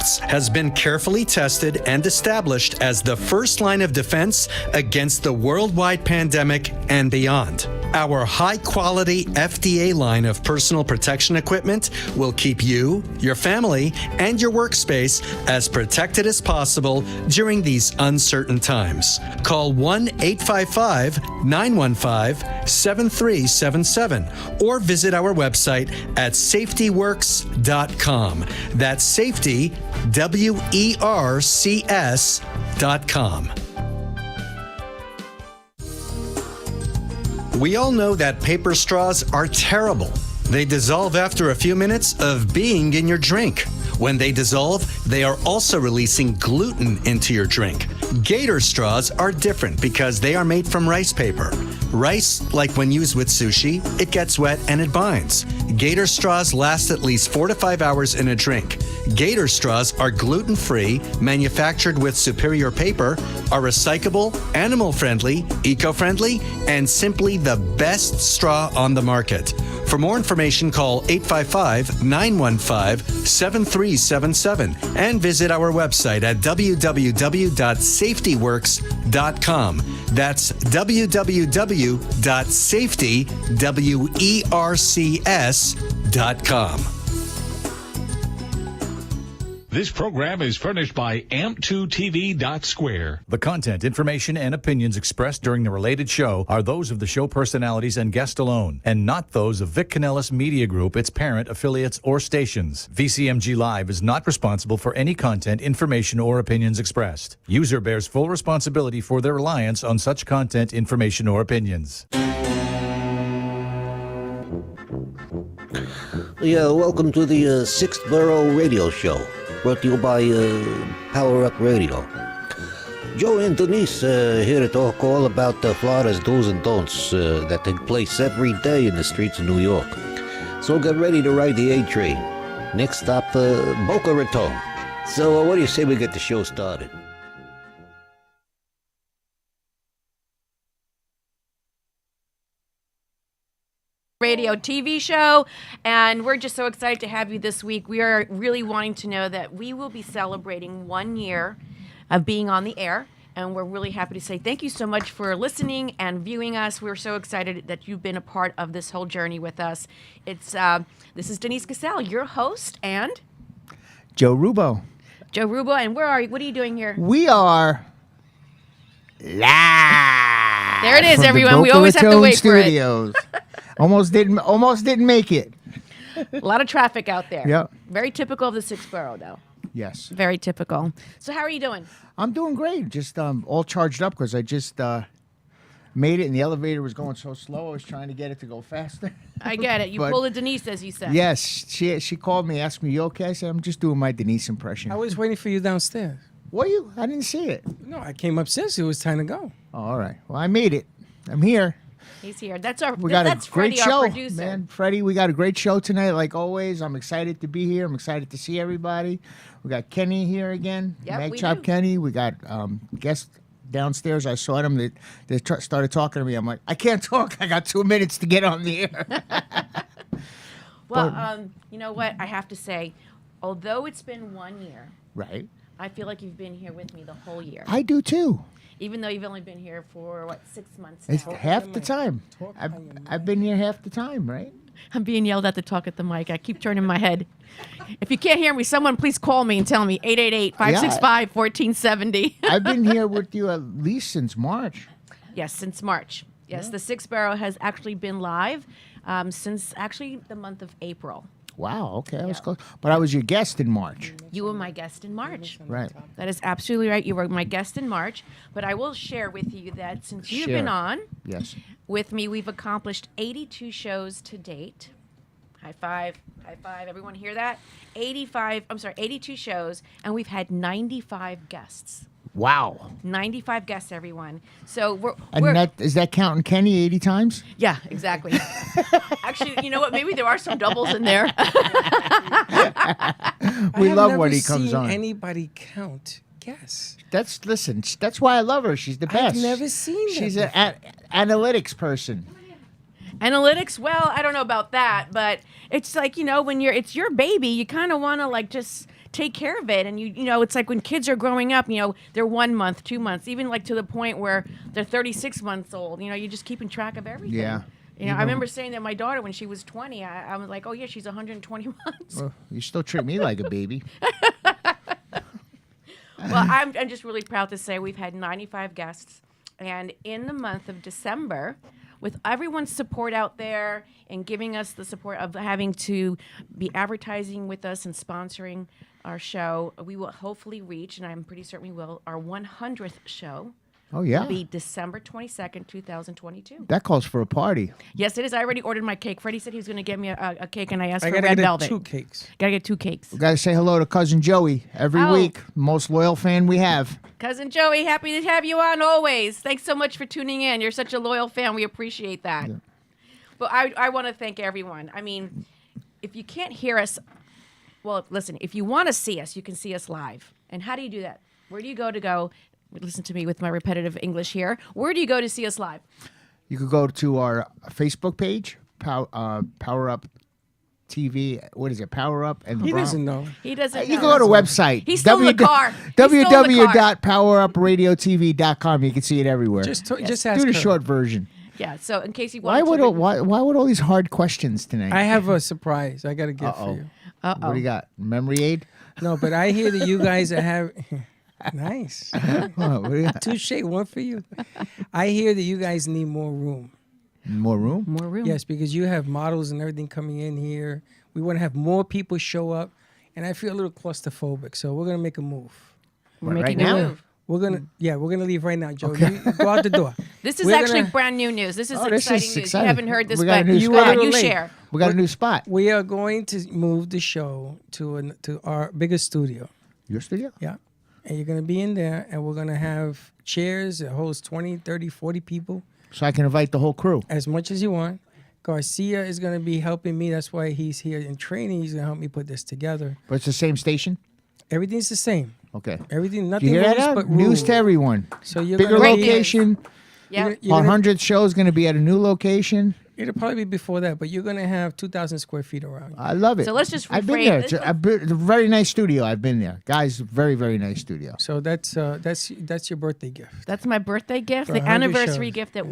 Works has been carefully tested and established as the first line of defense against the worldwide pandemic and beyond. Our high-quality FDA line of personal protection equipment will keep you, your family, and your workspace as protected as possible during these uncertain times. Call 1-855-915-7377 or visit our website at safetyworks.com. That's safety, WERCS.com. We all know that paper straws are terrible. They dissolve after a few minutes of being in your drink. When they dissolve, they are also releasing gluten into your drink. Gator straws are different because they are made from rice paper. Rice, like when used with sushi, it gets wet and it binds. Gator straws last at least 4 to 5 hours in a drink. Gator straws are gluten-free, manufactured with superior paper, are recyclable, animal-friendly, eco-friendly, and simply the best straw on the market. For more information, call 855-915-7377 and visit our website at www.safetyworks.com. That's www.safetyworcs.com. This program is furnished by amp2tv.square. The content, information, and opinions expressed during the related show are those of the show personalities and guest alone, and not those of Vic Canellis Media Group, its parent, affiliates, or stations. VCMG Live is not responsible for any content, information, or opinions expressed. User bears full responsibility for their reliance on such content, information, or opinions. Yeah, welcome to the 6th Borough radio show, brought to you by Power Up Radio. Joe and Denise here to talk all about Florida's do's and don'ts that take place every day in the streets of New York. So get ready to ride the A train. Next stop, Boca Raton. So what do you say we get the show started? Radio TV show, and we're just so excited to have you this week. We are really wanting to know that we will be celebrating 1 year of being on the air, and we're really happy to say thank you so much for listening and viewing us. We're so excited that you've been a part of this whole journey with us. This is Denise Cassell, your host, and Joe Rubo. Joe Rubo, and where are you? What are you doing here? We are live. There it is, from everyone. The We always have to wait Studios. for it. Almost didn't make it. A lot of traffic out there. Yep. Very typical of the 6th Borough, though. Yes. Very typical. So how are you doing? I'm doing great. Just all charged up because I just made it and the elevator was going so slow. I was trying to get it to go faster. I get it. You But- pulled a Denise, as you said. Yes. She called me, asked me, "You okay?" I said, "I'm just doing my Denise impression." I was waiting for you downstairs. Were you? I didn't see it. No, I came upstairs. It was time to go. Oh, all right. Well, I made it. I'm here. He's here. That's our. We got that's a great Freddie, show, our producer. man. Freddie, we got a great show tonight, like always. I'm excited to be here. I'm excited to see everybody. We got Kenny here again, Yep, Mag we Chop do. Kenny. We got guests downstairs. I saw them. They started talking to me. I'm like, I can't talk. I got 2 minutes to get on the air. Well, you know what? I have to say, although it's been 1 year, Right. I feel like you've been here with me the whole year. I do too. Even though you've only been here for, 6 months It's now. half the time. I've been here half the time, right? I'm being yelled at to talk at the mic. I keep turning my head. If you can't hear me, someone please call me and tell me. 888-565-1470. I've been here with you at least since March. Yes, since March. Yes, the 6th Borough has actually been live since actually the month of April. Wow. Okay, I was close. But I was your guest in March. You were my guest in March. Right. That is absolutely right. You were my guest in March. But I will share with you that since you've Share. been on Yes. with me, we've accomplished 82 shows to date. High five. High five. Everyone hear that? 82 shows, and we've had 95 guests. Wow. 95 guests, everyone. So we're And is that counting Kenny 80 times? yeah, exactly. Actually, you know what? Maybe there are some doubles in there. We love never when he comes seen on. anybody count guests. That's why I love her. She's the best. I've never seen that She's an analytics person. Analytics, well, I don't know about that, but it's like, when it's your baby, you kind of want to just take care of it. And you know, it's like when kids are growing up, you know, they're 1 month, 2 months, even like to the point where they're 36 months old. You know, you're just keeping track of everything. Yeah. You know, I remember saying that my daughter when she was 20, I was like, oh yeah, she's 120 months. Well, you still treat me like a baby. Well, I'm just really proud to say we've had 95 guests. And in the month of December, with everyone's support out there and giving us the support of having to be advertising with us and sponsoring our show, we will hopefully reach, and I'm pretty certain we will, our 100th show. Oh, yeah. Will be December 22nd, 2022. That calls for a party. Yes, it is. I already ordered my cake. Freddie said he was going to get me a cake, and I asked I for gotta red get velvet. 2 cakes. Gotta get 2 cakes. We got to say hello to Cousin Joey every Oh. week. Most loyal fan we have. Cousin Joey, happy to have you on always. Thanks so much for tuning in. You're such a loyal fan. We appreciate that. Yeah. But I want to thank everyone. I mean, if you can't hear us, well, listen, if you want to see us, you can see us live. And how do you do that? Where do you go? Listen to me with my repetitive English here. Where do you go to see us live? You could go to our Facebook page, Power Up TV. What is it? Power Up and the He Borough. doesn't know. He doesn't You know. can go to a website. He's still in the car. He's still in the car. www.powerupRadiotv.com. You can see it everywhere. Just ask do the her. short version. Yeah, so in case you Why want why would all these hard questions tonight? I have a surprise. I got a gift for you. What do you got? Memory aid? No, but I hear that you guys are having. Nice. What do you got? Touche, one for you. I hear that you guys need more room. More room? more room. Yes, because you have models and everything coming in here. We want to have more people show up, and I feel a little claustrophobic. So we're gonna make a move. We're Right making now? a move. We're gonna leave right now, Joe. You go out the door. This is We're actually gonna- brand new news. This is Oh, this exciting is news. exciting. You haven't heard this, We got a but new you, spot. you Late. share. We got a new spot. We are going to move the show to our biggest studio. Your studio? Yeah. And you're going to be in there, and we're going to have chairs that holds 20, 30, 40 people, So I can invite the whole crew. as much as you want. Garcia is going to be helping me. That's why he's here in training. He's going to help me put this together. But it's the same station? Everything's the same. Okay. Everything, You nothing hear that moves out? but News rules. to everyone. So you're Bigger gonna Great be- location. Yeah. you're Our gonna- 100th show is going to be at a new location. It'll probably be before that, but you're going to have 2,000 square feet around you. I love it. So let's just I've been refrain- there. It's a very nice studio. I've been there. Guys, very, very nice studio. So that's your birthday gift. That's my birthday gift, For the 100 anniversary shows. gift that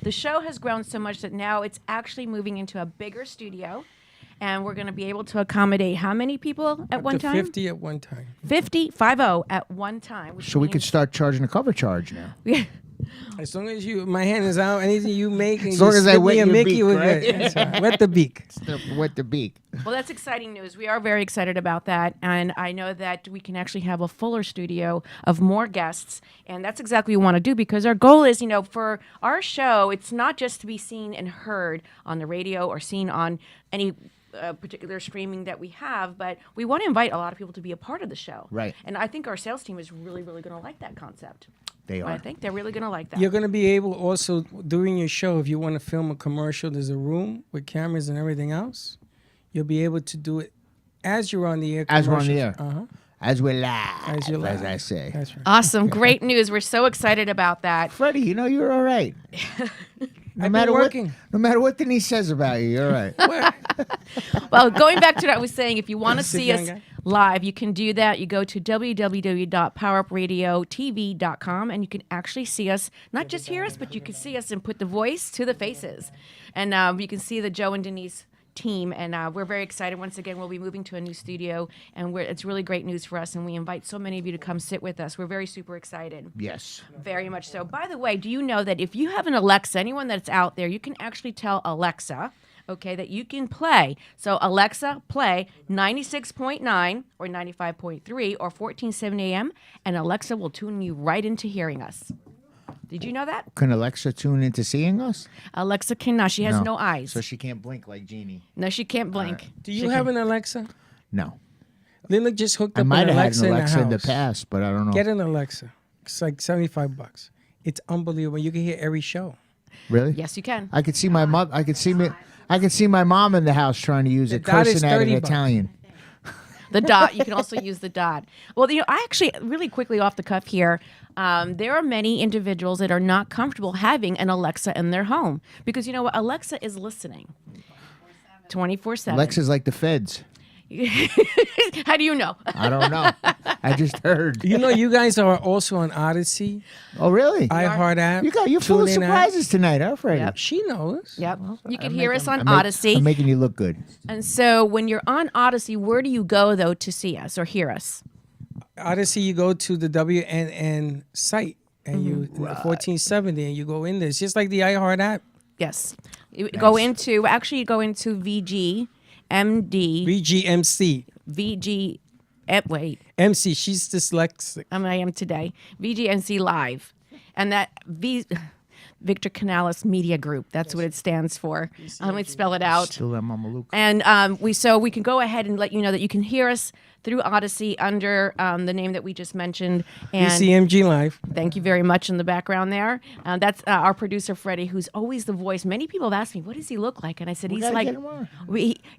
the show has grown so much that now it's actually moving into a bigger studio. And we're going to be able to accommodate how many people at one To time? 50 at one time. 50 at one time. which So we could means- start charging a cover charge now. As long as my hand is out, anything you make, and As you long as I slip wet me a your Mickey, beak, we're right? good. That's right. Wet the beak. Wet the beak. Well, that's exciting news. We are very excited about that. And I know that we can actually have a fuller studio of more guests. And that's exactly what we want to do because our goal is, for our show, it's not just to be seen and heard on the radio or seen on any particular streaming that we have, but we want to invite a lot of people to be a part of the show. Right. And I think our sales team is really, really going to like that concept. They are. I think they're really going to like that. You're going to be able also, during your show, if you want to film a commercial, there's a room with cameras and everything else. You'll be able to do it as you're on the air. As we're on the commercials. air. Uh-huh. As we're live. As you're live. As I say. That's right. Awesome. Great news. We're so excited about that. Freddie, you're all right. No I've matter been what, working. no matter what Denise says about you, you're all right. Well, going back to what I was saying, if you want to Sit see down, us guy. live, you can do that. You go to www.powerupradiotv.com and you can actually see us, not just hear us, but you can see us and put the voice to the faces. And you can see the Joe and Denise team. And we're very excited. Once again, we'll be moving to a new studio, and it's really great news for us. And we invite so many of you to come sit with us. We're very super excited. Yes. Very much so. By the way, do you know that if you have an Alexa, anyone that's out there, you can actually tell Alexa, okay, that you can play. So Alexa, play 96.9 or 95.3 or 1470 AM, and Alexa will tune you right into hearing us. Did you know that? Can Alexa tune into seeing us? Alexa cannot. She has no eyes. So she can't blink like Genie. No, she can't blink. Do you have an Alexa? No. Lila just hooked I up might an have had Alexa an Alexa in in the the house. past, but I don't know. Get an Alexa. It's like $75. It's unbelievable. You can hear every show. Really? Yes, you can. I could see my mom. I could see me. I could see my mom in the house trying to use it, dot is cursing at an $30. Italian. The dot. You can also use the dot. Well, I actually, really quickly off the cuff here, there are many individuals that are not comfortable having an Alexa in their home because you know what? Alexa is listening 24/7. Alexa's like the feds. How do you know? I don't know. I just heard. You know, you guys are also on Odyssey, Oh, really? iHeart app. You're full of TuneIn app. surprises tonight, huh, Freddie? Yep. She knows. Yep. You can I'm hear making- us on I'm make- Odyssey. I'm making you look good. And so when you're on Odyssey, where do you go, though, to see us or hear us? Odyssey, you go to the WNN site and you 1470 and you go in there. It's just like the iHeart app. Yes. You go into VG, MD, VGMC. VG, wait, MC, she's dyslexic. I am today. VGNC Live. And that Victor Canales Media Group. That's what it stands for. Let me spell it out. Still that Mama Luke. And we can go ahead and let you know that you can hear us through Odyssey under the name that we just mentioned. And BCMG Live. thank you very much in the background there. That's our producer Freddie, who's always the voice. Many people have asked me, "What does he look like?" And I said, "He's gotta like." get him on.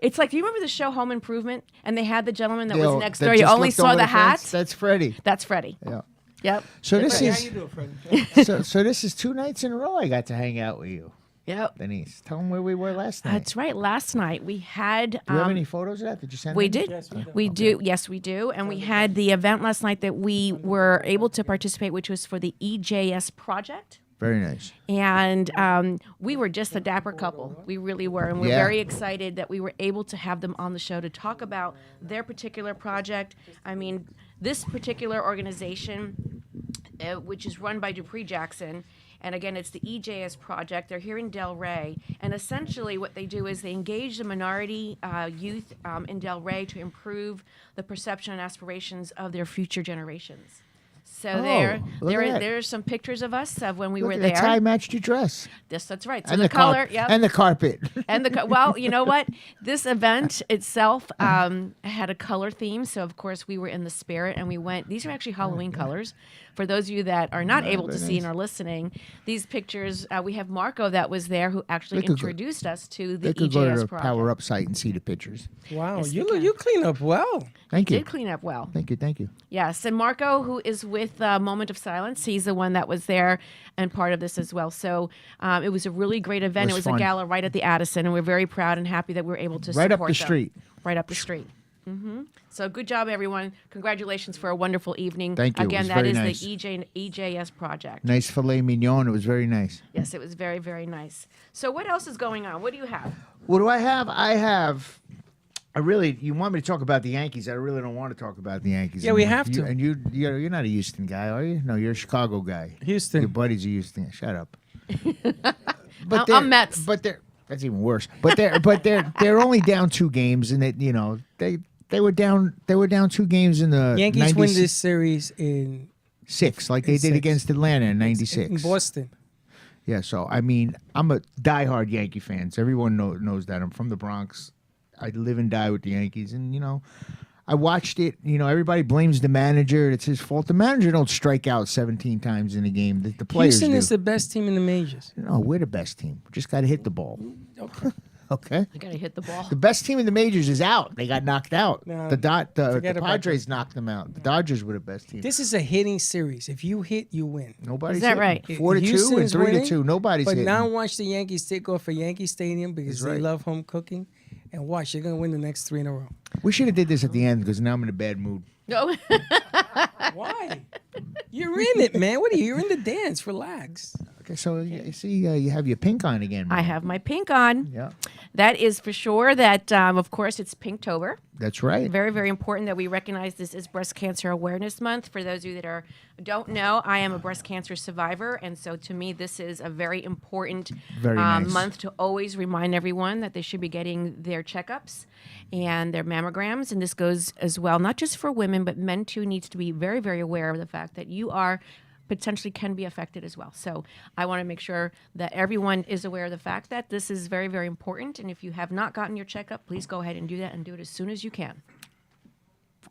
It's like, do you remember the show Home Improvement? And they had the gentleman that was next That door. You just only looked saw over the fence? hat. That's Freddie. That's Freddie. Yeah. Yep. So this How is you doing, Freddie? so this is 2 nights in a row I got to hang out with you, Yep. Denise. Tell them where we were last night. That's right. Last night we had. Do you have any photos of that? Did you send We them? did. We do. Yes, we do. And we had the event last night that we were able to participate, which was for the EJS project. Very nice. And we were just a dapper couple. We really were. And we're Yeah. very excited that we were able to have them on the show to talk about their particular project. I mean, this particular organization, which is run by Dupree Jackson, and again, it's the EJS project. They're here in Del Rey. And essentially what they do is they engage the minority youth in Del Rey to improve the perception and aspirations of their future generations. So look at that. there's some pictures of us of when we Look were at there. that tie matched your dress. Yes, that's right. So And the color, carpet. yep. And the carpet. And well, you know what? This event itself had a color theme, so of course we were in the spirit, and we went. These are actually Halloween colors. For those of you that are not able to see and are listening, these pictures we have Marco that was there who actually They could go- introduced us to the They could go to EJS the project. Power Up site and see the pictures. Wow, Yes, you they can. you clean up well. Thank you. Did clean up well. Thank you. Thank you. Yes, and Marco, who is with Moment of Silence, he's the one that was there and part of this as well. So it was a really great event. It was was a fun. gala right at the Addison, and we're very proud and happy that we were able to Right up support the them. street. Right up the street. So good job, everyone. Congratulations for a wonderful evening. Thank you. It Again, was that very is nice. the EJS project. Nice filet mignon. It was very nice. Yes, it was very, very nice. So what else is going on? What do you have? What do I have? You want me to talk about the Yankees? I really don't want to talk about the Yankees. Yeah, we have to. And you're not a Houston guy, are you? No, you're a Chicago guy. Houston. Your buddy's a Houston. Shut up. I'm Mets. But that's even worse. But they're only down 2 games, and they were down 2 games in the Yankees win this series in 6, like they in did 6. against Atlanta in '96. in Boston. Yeah, so I mean, I'm a diehard Yankee fan. So everyone knows that. I'm from the Bronx. I live and die with the Yankees, and I watched it. Everybody blames the manager. It's his fault. The manager don't strike out 17 times in a game. The players Houston do. is the best team in the majors. No, we're the best team. We just got to hit the ball. Okay. Okay. I gotta hit the ball. The best team in the majors is out. They got knocked out. No, the forget about Padres knocked them out. The Dodgers were the best team. This is a hitting series. If you hit, you win. Nobody's Is that hitting. right? 4-2 and Houston's 3-2. winning, Nobody's But hitting. now watch the Yankees take off for Yankee Stadium because That's right. they love home cooking. And watch, they're going to win the next 3 in a row. We should have did this at the end because now I'm in a bad mood. No. Why? You're in it, man. What are you? You're in the dance. Relax. Okay, so you see, you have your pink on again. I man. have my pink on. Yeah, That is for sure that, of course, it's Pinktober. that's right. Very, very important that we recognize this is Breast Cancer Awareness Month. For those of you that don't know, I am a breast cancer survivor, and so to me, this is a very important Very nice. month to always remind everyone that they should be getting their checkups and their mammograms. And this goes as well, not just for women, but men too needs to be very, very aware of the fact that you are potentially can be affected as well. So I want to make sure that everyone is aware of the fact that this is very, very important. And if you have not gotten your checkup, please go ahead and do that and do it as soon as you can.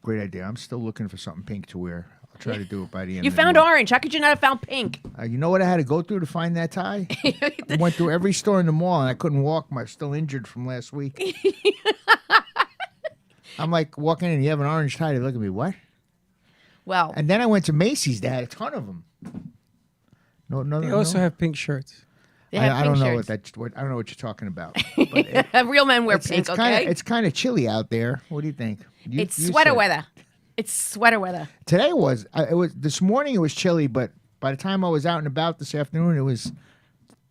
Great idea. I'm still looking for something pink to wear. I'll try to do it by the end. You of the found month. orange. How could you not have found pink? You know what I had to go through to find that tie? I went through every store in the mall and I couldn't walk. I'm still injured from last week. I'm like walking in. You have an orange tie. They look at me. What? Well, And then I went to Macy's. They had a ton of them. No. They also have pink shirts. They have I don't pink know shirts. I don't know what you're talking about. But Real men wear pink, okay? It's kind of chilly out there. What do you think? It's You sweater said- weather. It's sweater weather. Today it was this morning. It was chilly, but by the time I was out and about this afternoon, it was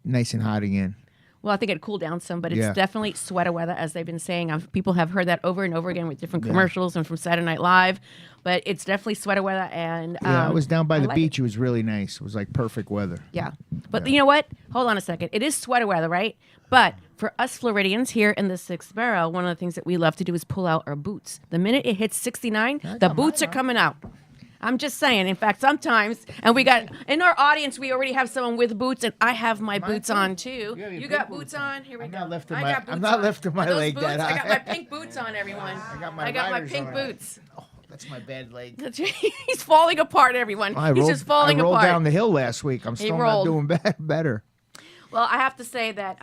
nice and hot again. Well, I think it cooled down some, but it's Yeah. definitely sweater weather, as they've been saying. People have heard that over and over again with different commercials and from Saturday Night Live. But it's definitely sweater weather. And Yeah, I was down by I the like beach. It was really nice. It was like perfect weather. Yeah. But you know what? Hold on a second. It is sweater weather, right? But for us Floridians here in the 6th Borough, one of the things that we love to do is pull out our boots. The minute it hits 69, the boots are coming out. I'm just saying. In fact, sometimes, and we got, in our audience, we already have someone with boots, and I have my boots too. on too. You have your You pink got boots boots on? Here we I'm go. not lifting I my- got boots I'm not on. lifting my Are those leg boots? that I got high. my pink boots on, everyone. I got my riders pink on. boots. That's my bad leg. He's falling apart, everyone. He's just falling I rolled apart. down the hill last week. I'm still not rolled. doing better. Well, I have to say that,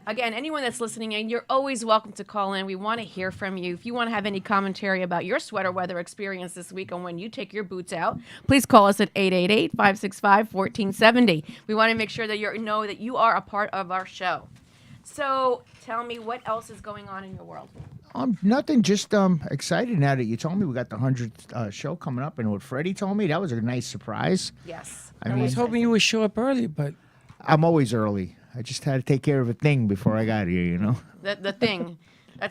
again, anyone that's listening in, you're always welcome to call in. We want to hear from you. If you want to have any commentary about your sweater weather experience this week on when you take your boots out, please call us at 888-565-1470. We want to make sure that you know that you are a part of our show. So tell me, what else is going on in your world? Nothing. Just excited now that you told me we got the 100th show coming up, and what Freddie told me, that was a nice surprise. Yes. I I was hoping you would show up early, but I'm always early. I just had to take care of a thing before I got here. You know, The thing.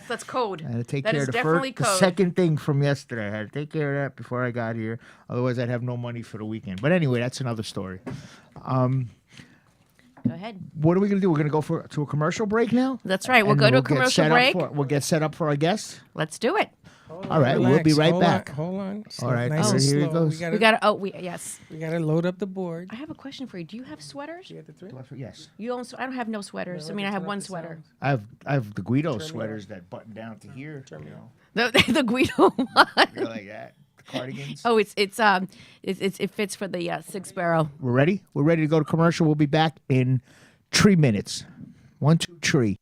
That's code. I had to take That care is of definitely the code. second thing from yesterday. I had to take care of that before I got here. Otherwise, I'd have no money for the weekend. But anyway, that's another story. Go ahead. What are we gonna do? We're gonna go to a commercial break now. That's right. We'll And go to a get commercial set up break. we'll get set up for our guests. Let's do it. All right, we'll be relax. right Hold back. On, hold on. All right, nice so and here it slow. goes. We gotta, Yes. we gotta load up the board. I have a question for you. Do you have sweaters? You got the three? Yes, You don't. I don't have no sweaters. I mean, I have one sweater. I have the Guido sweaters that button down to here. You know, The Guido one. you like that. The cardigans. Oh, it fits for the 6th Borough. We're ready. We're ready to go to commercial. We'll be back in 3 minutes. 1, 2, 3.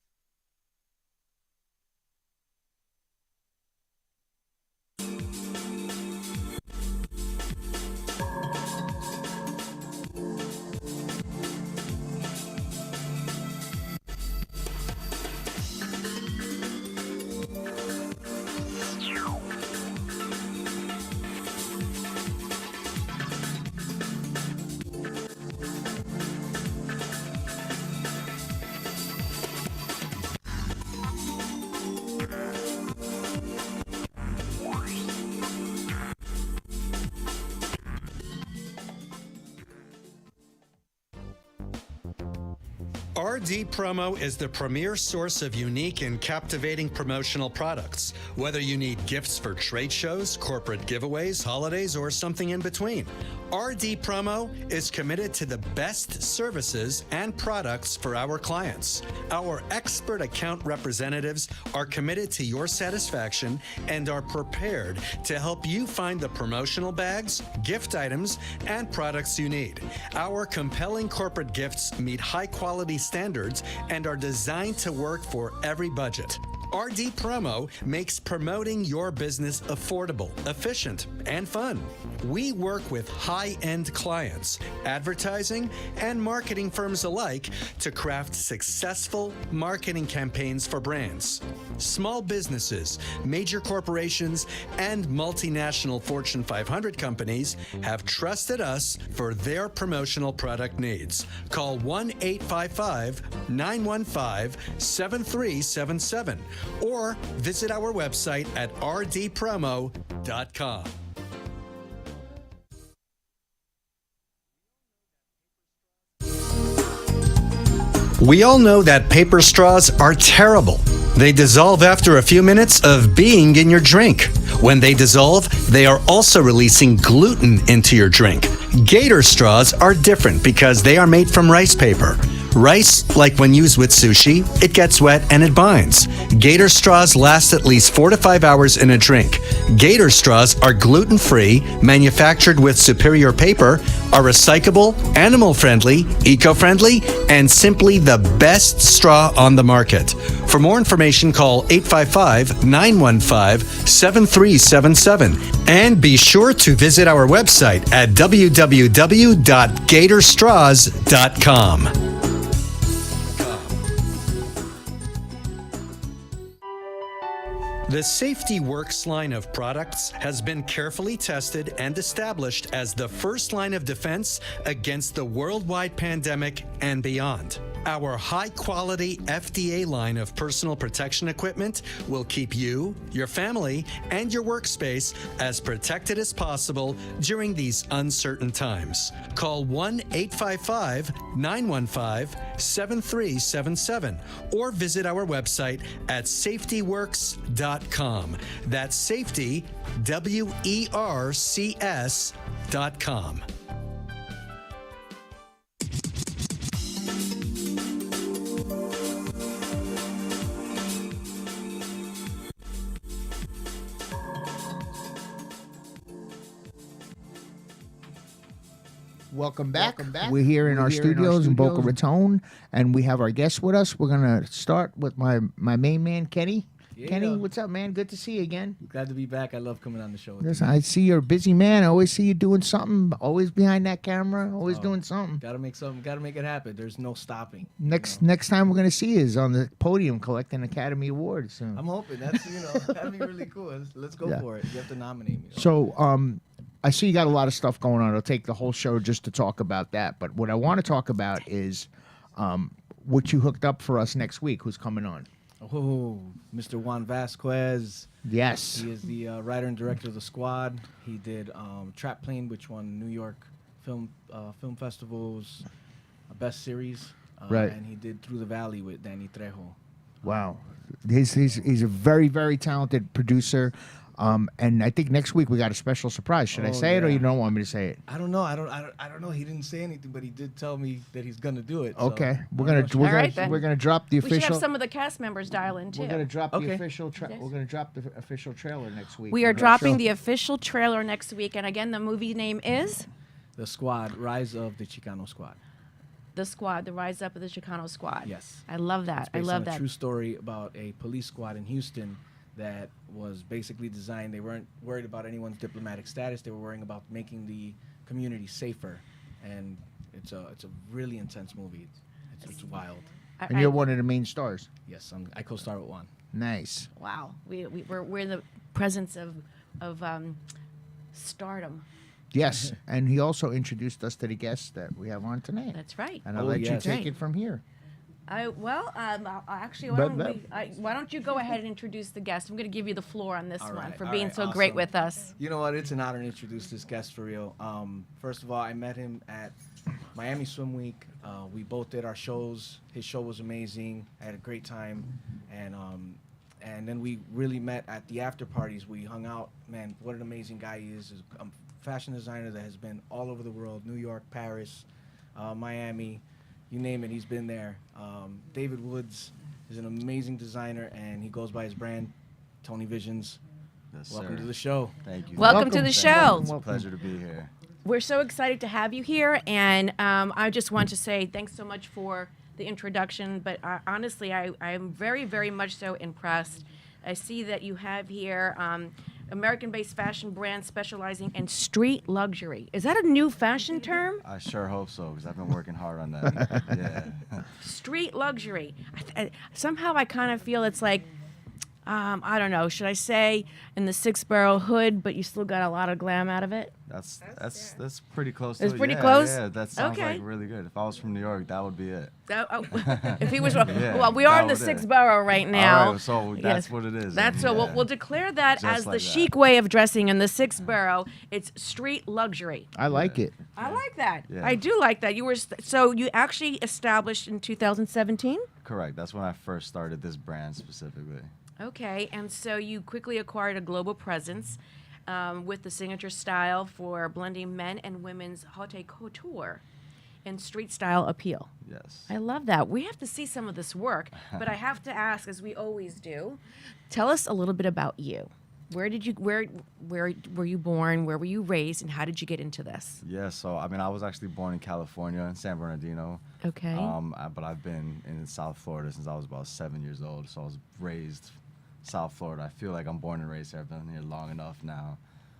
RD Promo is the premier source of unique and captivating promotional products. Whether you need gifts for trade shows, corporate giveaways, holidays, or something in between, RD Promo is committed to the best services and products for our clients. Our expert account representatives are committed to your satisfaction and are prepared to help you find the promotional bags, gift items, and products you need. Our compelling corporate gifts meet high-quality standards and are designed to work for every budget. RD Promo makes promoting your business affordable, efficient, and fun. We work with high-end clients, advertising, and marketing firms alike to craft successful marketing campaigns for brands. Small businesses, major corporations, and multinational Fortune 500 companies have trusted us for their promotional product needs. Call 1-855-915-7377 or visit our website at rdpromo.com. We all know that paper straws are terrible. They dissolve after a few minutes of being in your drink. When they dissolve, they are also releasing gluten into your drink. Gator straws are different because they are made from rice paper. Rice, like when used with sushi, it gets wet and it binds. Gator straws last at least 4 to 5 hours in a drink. Gator straws are gluten-free, manufactured with superior paper, are recyclable, animal-friendly, eco-friendly, and simply the best straw on the market. For more information, call 855-915-7377. And be sure to visit our website at www.gatorstraws.com. The Safety Works line of products has been carefully tested and established as the first line of defense against the worldwide pandemic and beyond. Our high-quality FDA line of personal protection equipment will keep you, your family, and your workspace as protected as possible during these uncertain times. Call 1-855-915-7377 or visit our website at safetyworks.com. That's safety, WERCS.com. Welcome back. We're here in our studios in Boca Raton, and we have our guests with us. We're going to start with my main man, Kenny. Yeah. Kenny, what's up, man? Good to see you again. Glad to be back. I love coming on the show. With Listen, you. I see you're a busy man. I always see you doing something, always behind that camera, always doing something. Gotta make something. Gotta make it happen. There's no stopping. Next time we're going to see you is on the podium collecting Academy Awards. So. I'm hoping that's that'd be really cool. Let's go for it. You have to nominate me. So, I see you got a lot of stuff going on. It'll take the whole show just to talk about that. But what I want to talk about is what you hooked up for us next week. Who's coming on? Oh, Mr. Juan Vasquez. Yes. He is the writer and director of The Squad. He did Trap Plane, which won New York Film Festival's Best Series. Right. And he did Through the Valley with Danny Trejo. Wow. He's a very, very talented producer. And I think next week we got a special surprise. Should I say it, or you don't want me to say it? I don't know. I don't know. He didn't say anything, but he did tell me that he's gonna do it. Okay, so we're gonna drop the We should official. have some of the cast members dial in too. We're gonna drop the Okay. official. We're gonna drop the official trailer next week. We are I'm not dropping sure- the official trailer next week, and again, the movie name is The Squad, Rise of the Chicano Squad. The Squad: The Rise Up of the Chicano Squad. Yes. I love that. It's I based love on a that. true story about a police squad in Houston that was basically designed. They weren't worried about anyone's diplomatic status. They were worrying about making the community safer. And it's a really intense movie. It's wild. And you're one of the main stars. Yes, I co-star with Juan. Nice. Wow, we're in the presence of stardom. Yes, and he also introduced us to the guests that we have on tonight. That's right. And I'll Oh, let yes. you take Right. it from here. Actually, But- why don't you go ahead and introduce the guest? I'm going to give you the floor on this All one right, for all being right, so great awesome. with us. You know what? It's an honor to introduce this guest for real. First of all, I met him at Miami Swim Week. We both did our shows. His show was amazing. I had a great time, and then we really met at the after parties. We hung out. Man, what an amazing guy he is! He's a fashion designer that has been all over the world: New York, Paris, Miami, you name it. He's been there. David Woods is an amazing designer, and he goes by his brand, Tony Visions. Yes, Welcome sir. to the show. Thank you. Welcome to the show. It's a pleasure to be here. We're so excited to have you here, and I just want to say thanks so much for the introduction. But honestly, I'm very, very much so impressed. I see that you have here American-based fashion brand specializing in street luxury. Is that a new fashion term? I sure hope so, because I've been working hard on that. Yeah. Street luxury. Somehow I kind of feel it's like, I don't know, should I say in the six-barrel hood, but you still got a lot of glam out of it? That's pretty close to It's it. pretty Yeah, close? Yeah, that sounds Okay. like really good. If I was from New York, that would be it. If he was, Yeah, well, we are that in the was it. six-barrel right now. All right, so that's what it is. That's so Yeah. we'll declare that Just as the like that. chic way of dressing in the six-barrel. It's street luxury. I like it. I like that. Yeah. I do like that. So you actually established in 2017? Correct. That's when I first started this brand specifically. Okay, and so you quickly acquired a global presence with the signature style for blending men and women's haute couture and street style appeal. Yes. I love that. We have to see some of this work, but I have to ask, as we always do, tell us a little bit about you. Where were you born? Where were you raised? And how did you get into this? Yeah, so I mean, I was actually born in California, in San Bernardino. Okay. But I've been in South Florida since I was about 7 years old. So I was raised South Florida. I feel like I'm born and raised here. I've been here long enough now.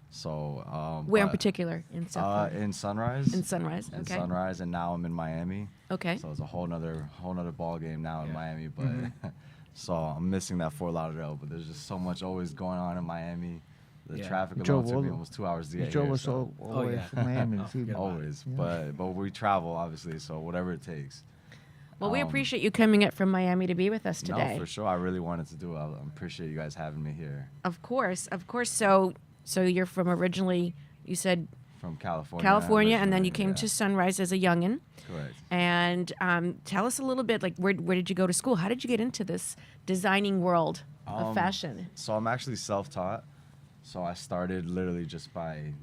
So Where in but, particular in South Florida? in Sunrise. In Sunrise, In okay. Sunrise, and now I'm in Miami. Okay. So it's a whole nother ball game now in Miami. But So I'm missing that Fort Lauderdale, but there's just so much always going on in Miami. The Yeah. traffic You alone drove took me all- almost 2 hours to You get drove here. us all the way yeah. from Miami. See, Forget about it. Always, but we travel obviously, so whatever it takes. Well, we appreciate you coming up from Miami to be with us today. No, for sure. I really wanted to do it. I appreciate you guys having me here. Of course, of course. So you're from originally, you said From California. California, and then originally, you came yeah. to Sunrise as a youngin. Correct. And tell us a little bit, like, where did you go to school? How did you get into this designing world of fashion? So I'm actually self-taught. So I started literally just by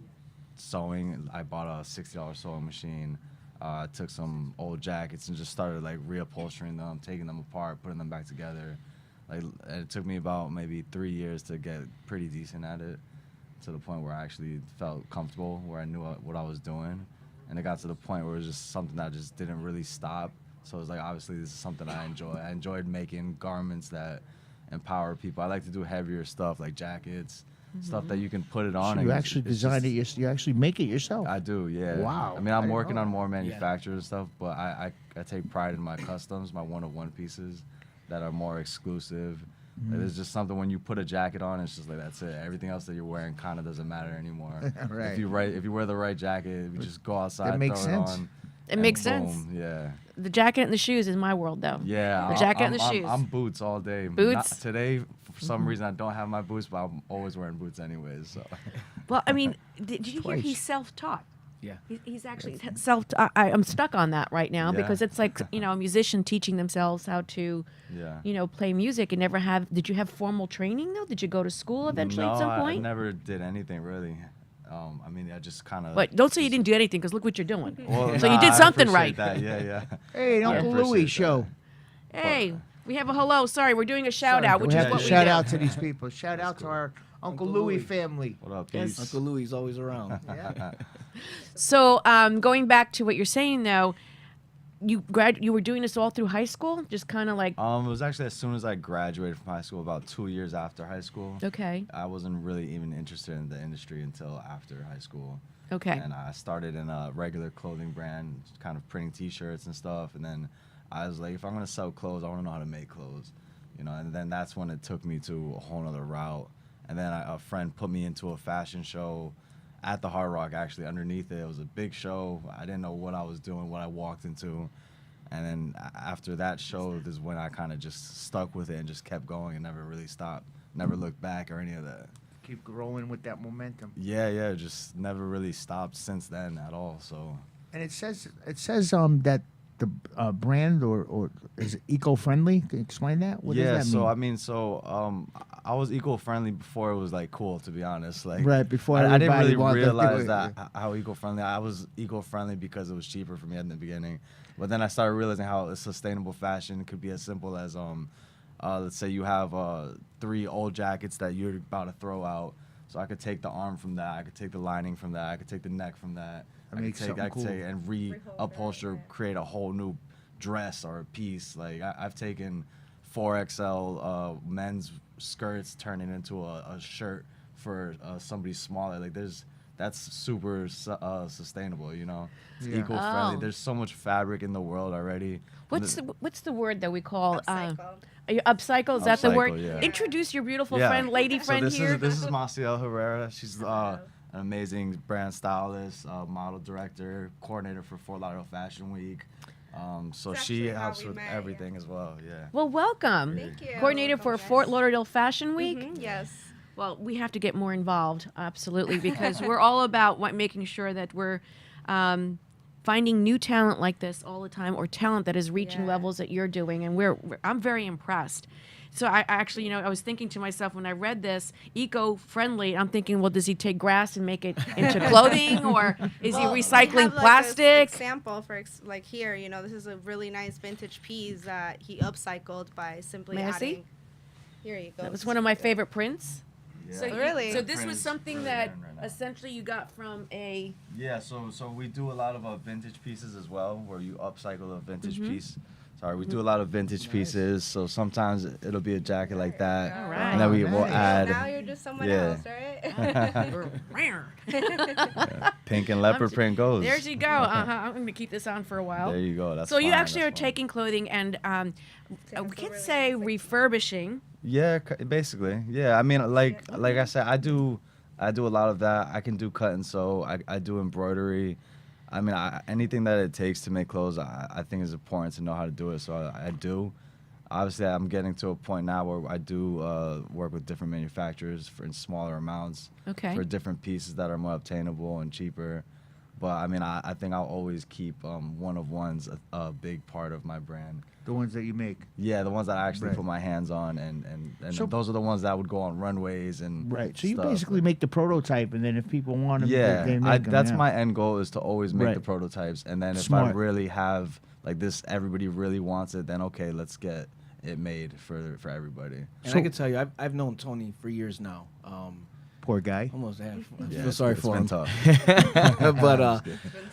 sewing. I bought a $60 sewing machine. I took some old jackets and just started like reupholstering them, taking them apart, putting them back together. Like, and it took me about maybe 3 years to get pretty decent at it, to the point where I actually felt comfortable, where I knew what I was doing. And it got to the point where it was just something that just didn't really stop. So it was like, obviously this is something I enjoy. I enjoyed making garments that empower people. I like to do heavier stuff like jackets, stuff that you can put it on. So and you it's- actually it's design just- it. You actually make it yourself. I do, yeah. Wow. I mean, I I'm didn't working know on that. more manufactured stuff, but I take pride in my customs, my one-of-one pieces that are more exclusive. Like, there's just something when you put a jacket on, it's just like, that's it. Everything else that you're wearing kind of doesn't matter anymore. Right. If you wear the right jacket, you just go outside, That makes throw it sense. on. It and makes boom, sense. Yeah. The jacket and the shoes is my world, though. Yeah. The jacket and the I'm- shoes. I'm boots all day. Boots? Not today, for some reason, I don't have my boots, but I'm always wearing boots anyways. So. Well, I mean, did you hear Twice. he's self-taught? Yeah. He's actually I'm stuck on that right now Yeah. because it's like, a musician teaching themselves how to, Yeah. play music and never have. Did you have formal training though? Did you go to school eventually at some I point? never did anything really. I mean, I just kind of. But don't say you didn't do anything because look what you're doing. Well, So you nah, did I something appreciate right. That. Yeah. Hey, I Uncle appreciate Louie that. show. Hey, we have a hello. Sorry, we're doing a shout out, which we is have what to we shout do. out to these people. Shout out to our Uncle Louie Louie. family. What up, Yes. peace? Uncle Louie is always around. Yeah. So going back to what you're saying though, you were doing this all through high school, just kind of like It was actually as soon as I graduated from high school, about 2 years after high school. okay, I wasn't really even interested in the industry until after high school. okay. And I started in a regular clothing brand, kind of printing T-shirts and stuff. And then I was like, if I'm gonna sell clothes, I want to know how to make clothes, And then that's when it took me to a whole other route. And then a friend put me into a fashion show at the Hard Rock. Actually, underneath it was a big show. I didn't know what I was doing, what I walked into. And then after that show is when I kind of just stuck with it and just kept going and never really stopped, never looked back or any of that. Keep growing with that momentum. Yeah, just never really stopped since then at all. So And it says that the brand or is it eco-friendly? Can you explain that? What yeah, does that mean? I was eco-friendly before it was like cool, to be honest. Like Right, before I didn't everybody really wanted to do realize it, that how eco-friendly I was. Eco-friendly because it was cheaper for me in the beginning, but then I started realizing how sustainable fashion could be as simple as let's say you have 3 old jackets that you're about to throw out. So I could take the arm from that, I could take the lining from that, I could take the neck from that. I makes could take, something cool. and reupholster, create a whole new dress or a piece. Like I've taken 4XL men's skirts, turn it into a shirt for somebody smaller. Like that's super sustainable, It's Yeah. eco-friendly. Oh. There's so much fabric in the world already. What's the word that we call Upcycle. upcycle? Is that the word? Upcycle, yeah. Introduce your beautiful Yeah. friend, lady friend so this here. This is Maciel Herrera. She's an amazing brand stylist, model director, coordinator for Fort Lauderdale Fashion Week. So That's she actually how helps we with met, everything as well. Yeah. Well, welcome. Thank you. Coordinator for Welcome, Fort yes. Lauderdale Fashion Week. Yes. Well, we have to get more involved, absolutely, because we're all about making sure that we're finding new talent like this all the time, or talent that is reaching Yeah. levels that you're doing, and I'm very impressed. So I actually, I was thinking to myself when I read this, eco-friendly, I'm thinking, well, does he take grass and make it into clothing, or is he Well, we recycling have, like, plastic? a example for like here, this is a really nice vintage piece that he upcycled by simply May I see? adding. Here you go. That was one of my favorite prints. Yeah. So Really? So this Print was is something really that iron right now. essentially you got from a. Yeah, so we do a lot of vintage pieces as well, where you upcycle a vintage Mm-hmm. piece. Sorry, we do a lot of vintage pieces. So sometimes it'll be a jacket like that, All and then right. we will Nice. add. Now you're just someone Yeah. else, right? Pink and leopard print goes. There you go. I'm going to keep this on for a while. There you go. That's so you fine, actually are that's fine. taking clothing and we could say refurbishing. Yeah, basically. Yeah, I mean, like I said, I do a lot of that. I can do cut and sew. I do embroidery. I mean, anything that it takes to make clothes, I think is important to know how to do it. So I do. Obviously, I'm getting to a point now where I do work with different manufacturers in smaller amounts for different pieces that are more obtainable and cheaper. But I mean, I think I'll always keep one of ones a big part of my brand. The ones that you make. Yeah, the ones that I actually put my hands on, and So- those are the ones that would go on runways and Right. So you stuff. basically make the prototype, and then if people want them, Yeah, they make them. that's yeah. my end goal, is to always make the Right. prototypes, and then if I Smart. really have like this, everybody really wants it, then okay, let's get it made for everybody. And I can tell you, I've known Tony for years now. Poor guy. Almost half. I Yeah, feel sorry it's for been him. tough.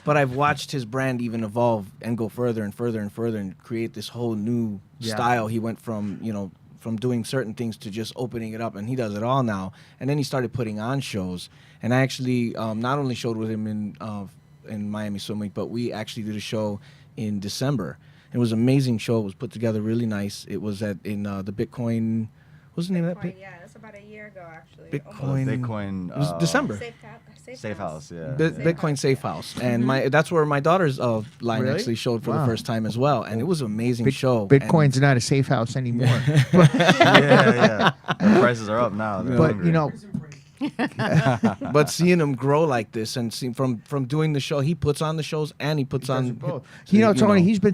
But I've watched his brand even evolve and go further and further and further and create this whole new style. He went from from doing certain things to just opening it up, and he does it all now. And then he started putting on shows. And I actually not only showed with him in Miami Swim Week, but we actually did a show in December. It was an amazing show. It was put together really nice. It was in the Bitcoin. What's the name of that? Yeah, that's about a year ago, actually. Bitcoin. It was December. Safe House, yeah. Bitcoin Safe House, and that's where my daughter's line Really? actually showed for Wow. the first time as well, and it was an amazing show. Bitcoin's not a safe house anymore. yeah. The prices are up now. They're But hungry. you know, But seeing him grow like this, and see, from doing the show, he puts on the shows and he puts on both. So, Tony, he's been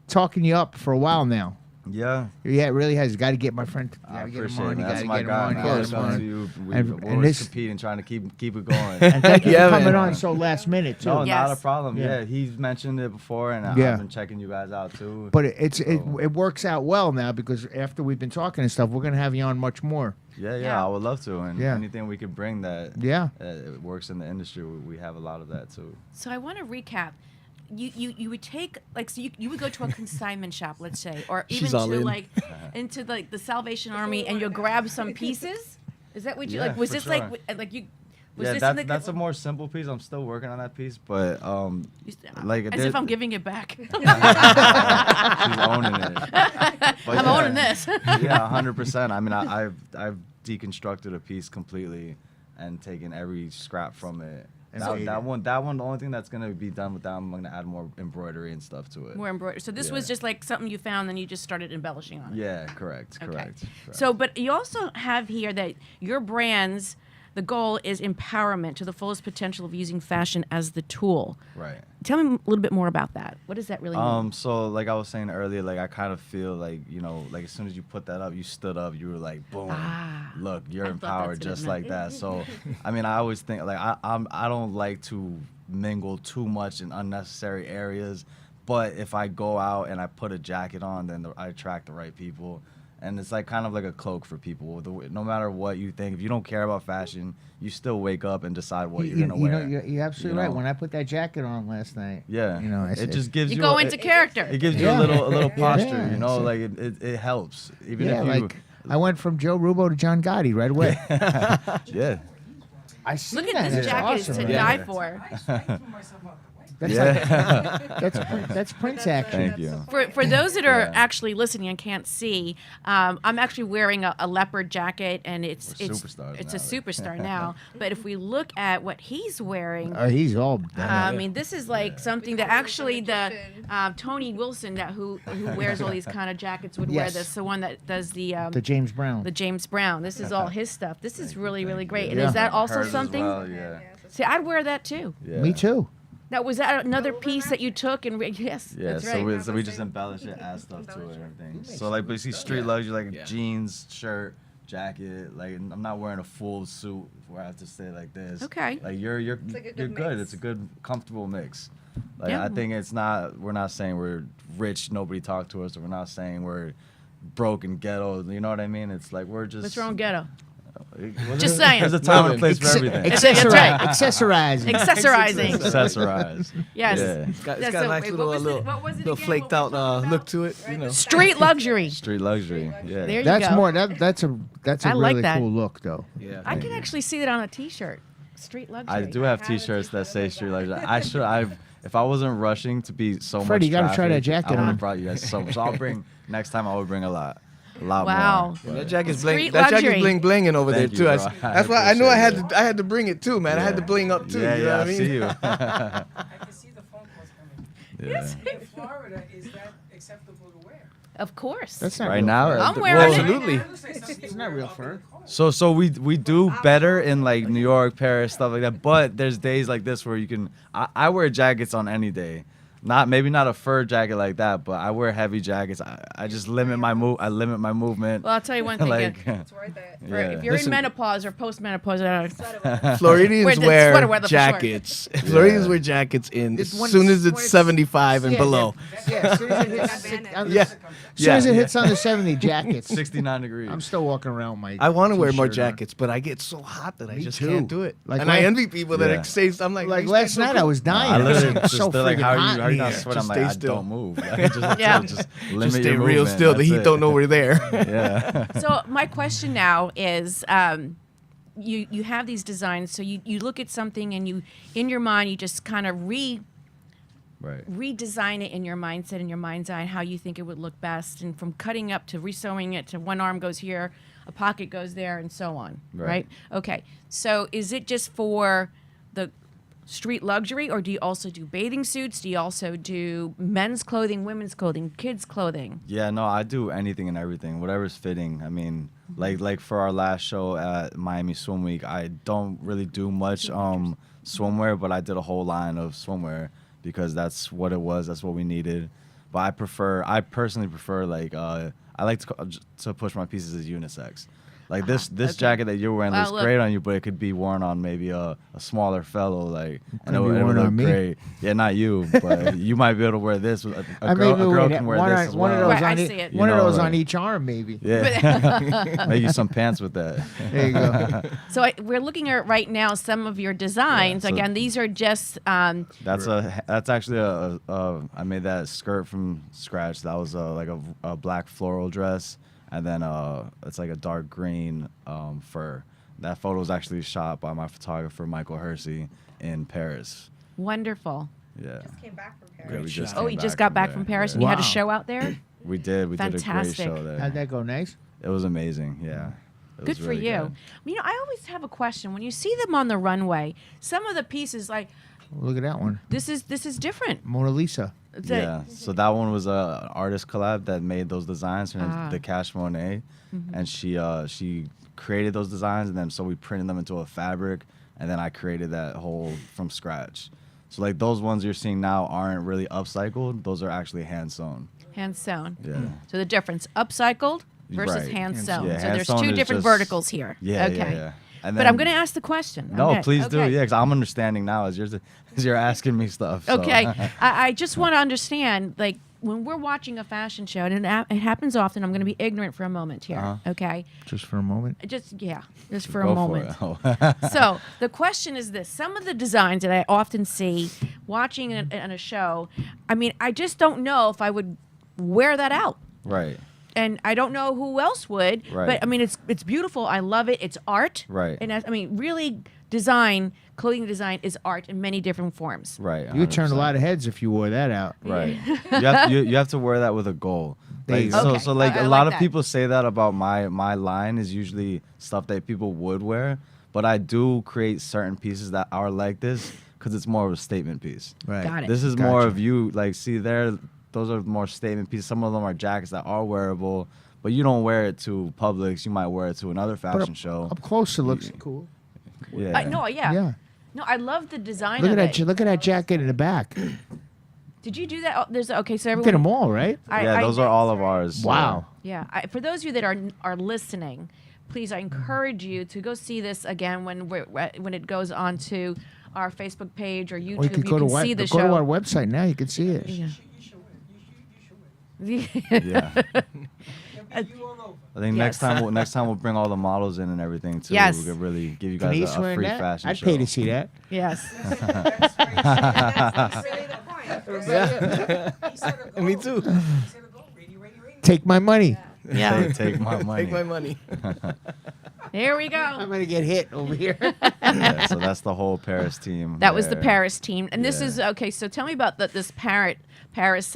talking you up for a while now. Yeah. Yeah, it really has. Got to get my friend. I Gotta get him appreciate on. it. You That's gotta my get him guy. on. Man. You I gotta get him come on. to you. We're And always this- competing, trying to keep it going. And thank you Yeah, for coming man. on so last minute too. No, Yes. not a problem. Yeah. Yeah, he's mentioned it before, and Yeah. I've been checking you guys out too. But it works out well now because after we've been talking and stuff, we're gonna have you on much more. Yeah, Yeah. I would love to, and Yeah. anything we could bring that it works in the industry, we have a lot of that too. So I want to recap. You would take you would go to a consignment shop, let's say, or even She's all to in. into the Salvation Army, and you'll grab some pieces. Is that what you Yeah, like? Was for this sure. like you? Was Yeah, this that's in that's a more simple piece. I'm still working on that piece, but like as if I'm giving it back. she's owning it. But I'm yeah. owning this. Yeah, 100%. I mean, I've deconstructed a piece completely and taken every scrap from it. That one, the only thing that's gonna be done with that, I'm gonna add more embroidery and stuff to it. More embroidery. So this was Yeah. just like something you found, then you just started embellishing on it. Yeah, correct. Okay. So, but you also have here that your brands, the goal is empowerment to the fullest potential of using fashion as the tool. Right. Tell me a little bit more about that. What does that really mean? So like I was saying earlier, like I kind of feel like, like as soon as you put that up, you stood up, you were like, boom, look, you're I thought empowered that's what it just meant. like that. So, I mean, I always think like I don't like to mingle too much in unnecessary areas, but if I go out and I put a jacket on, then I attract the right people. And it's like kind of like a cloak for people. No matter what you think, if you don't care about fashion, you still wake up and decide what you're gonna wear. You're absolutely right. When I put that jacket on last night, Yeah, it just gives You you go a- into it- character. It gives you Yeah. a little posture, Yeah, like it helps. Even yeah, if you, like I went from Joe Rubo to John Gotti right away. yeah, I see Look that. at this It's jacket awesome, to man. die for. That's yeah. that's Prince action. Thank you. For those that are Yeah. actually listening and can't see, I'm actually wearing a leopard jacket, and it's We're superstars it's now, a superstar now. But if we look at what he's wearing, He's all. I mean, this is like something that actually the Tony Wilson, who wears all these kind of jackets, would wear Yes. this. The one that does the James Brown. the James Brown. This is all his stuff. This is really, really great. And Yeah. is that also Hers as something? well, yeah. See, I'd wear that too. Yeah. Me too. Now, was that another piece that you took? And yes, Yeah, that's so right. we just embellish it, add stuff to it and everything. So like basically street luxury, like jeans, shirt, jacket. Like I'm not wearing a full suit where I have to stay like this. Okay. Like you're like a good good. mix. It's a good comfortable mix. Like Yeah. I think it's not. We're not saying we're rich, nobody talk to us, or we're not saying we're broke and ghetto. You know what I mean? It's like we're just. What's wrong, ghetto? Well, Just saying. There's a time and a place for everything. That's right. Accessorizing. Accessorizing. Accessorize. Yes. Yeah. It's got That's a so- nice wait, little what was it? What was it little again? flaked What out was it all look about? to it. You know. Street luxury. Street luxury. Yeah. There you That's go. more. That's a I like really that. cool look though. Yeah. I can actually see that on a T-shirt. street luxury. I do have T-shirts that say street luxury. If I wasn't rushing to be so Freddie, much you gotta try that traffic, jacket I would on. have brought you guys so much. So I'll bring next time. I would bring a lot Wow. more. That but- jacket's Street bling. That luxury. jacket's bling blinging over Thank there you, too. bro. That's why I knew I had appreciate to. I had to bring it too, man. I had to Yeah. bling up too. Yeah, you know yeah, what I I mean? see you. I can see the phone calls coming. Yeah. In Florida, is that acceptable to wear? Of course. That's not Right real now, fur. I'm well, wearing it. Absolutely. It's not real fur. So we do better in like New York, Paris, stuff like that. But there's days like this where you can. I wear jackets on any day. Maybe not a fur jacket like that, but I wear heavy jackets. I just limit my movement. Well, I'll tell you one thing. like, It's worth it. For- yeah. If you're Listen. in menopause or postmenopause, Floridians Wear the wear sweater weather for sure. jackets. Floridians wear jackets in as It's when soon it's- as when it's it's- 75 and Yeah, below. Yeah, as soon as it hits, Yeah. as soon as it hits under 70 jackets. 69 degrees. I'm still walking around with my. I want to wear more t-shirt on. jackets, but I get so hot that I Me just too. can't do it. Like and I when- envy people that Yeah. say, I'm like, Like "You last stay so night, I cool." was dying. I I was literally like, so they're like, freaking how hot are you in not here. sweating? I'm Just like, stay I still. don't move. Like, just Yeah. just limit Just stay your real movement. still. The That's heat it. don't know we're there. Yeah. So my question now is, you have these designs. So you look at something and you, in your mind, you just kind of Right. redesign it in your mindset, in your mind's eye, how you think it would look best, and from cutting up to resewing it to one arm goes here, a pocket goes there, and so on. Right. Right? Okay. So is it just for the street luxury, or do you also do bathing suits? Do you also do men's clothing, women's clothing, kids' clothing? Yeah, no, I do anything and everything, whatever's fitting. I mean, like for our last show at Miami Swim Week, I don't really do much swimwear, but I did a whole line of swimwear because that's what it was, that's what we needed. But I personally prefer like I like to push my pieces as unisex. Like this okay. jacket that you're wearing Wow, looks look. great on you, but it could be worn on maybe a smaller fellow, like, and it be would worn look on me. great. Yeah, not you, but you might be able to wear this. A I girl, maybe a girl would can wear one this on- as one of well. those Right, on I e- see it. One You of know, those on like- each arm, maybe. Yeah, make you some pants with that. There you go. So we're looking at right now some of your designs. Yeah, so- Again, these are just That's actually I made that skirt from scratch. That was like a black floral dress, and then it's like a dark green fur. That photo was actually shot by my photographer Michael Hersey in Paris. wonderful. Yeah. Came back from Yeah, Paris. we just Oh, came he just got back from there. Paris, Yeah. and you had a Wow. show out there. We did. We did a great Fantastic. show there. How'd that go? Nice. It was amazing. Yeah. It Good was for really you. good. You know, I always have a question. When you see them on the runway, some of the pieces, like Look at that one. this is different. Mona Lisa. It's Yeah, so that one was a artist collab that made those designs. Her name's Ah. the Cash Monet, and she created those designs, and then so we printed them into a fabric, and then I created that whole from scratch. So like those ones you're seeing now aren't really upcycled; those are actually hand sewn. hand sewn. Yeah. So the difference, upcycled versus Right. hand sewn. Yeah, so hand there's sewn two is different just- verticals here. Yeah, Okay. yeah. And But I'm then- going to ask the question. No, Okay, please do. okay. Yeah, because I'm understanding now as you're asking me stuff. So. Okay, I just want to understand, like, when we're watching a fashion show, and it happens often, I'm going to be ignorant for a moment here, Uh-huh. okay? Just for a moment. Just for Go a moment. For it. So the question is this: some of the designs that I often see watching in a show, I mean, I just don't know if I would wear that out. Right. And I don't know who else would, Right. but I mean, it's beautiful. I love it. It's art. Right. And I mean, really, clothing design is art in many different forms. Right. You would turn a 100%. lot of heads if you wore that out. Right. you have to wear that with a goal. There you Like, go. Okay. So like I a like lot of that. people say that about my line is usually stuff that people would wear, but I do create certain pieces that are like this because it's more of a statement piece. Right. Got it. This is more Gotcha. of you like see there. Those are more statement pieces. Some of them are jackets that are wearable, but you don't wear it to Publix. You might wear it to another fashion show. Up close, it looks cool. Yeah. No, yeah. Yeah. No, I love the design Look of at it. that. Look at that jacket in the back. You Did you do that? Oh, there's okay. So everyone. did them all, right? Yeah, those are all of ours. so- Wow. Yeah. For those of you that are listening, please, I encourage you to go see this again when it goes onto our Facebook page or YouTube. Or you could go can to see the go to show. our website now. You can see it. Yeah. Yeah. I think Yes. next time we'll bring all the models in and everything too. Yes. We could really give you guys Denise a wearing free that? fashion I'd show. pay to see that. Yes. That's really the point. Me too. Take my money. Yeah. Take my money. Take my money. There we I'm go. gonna get hit over here. Yeah, so that's the whole Paris team. That was the there. Paris team, and this Yeah. is okay. So tell me about this Paris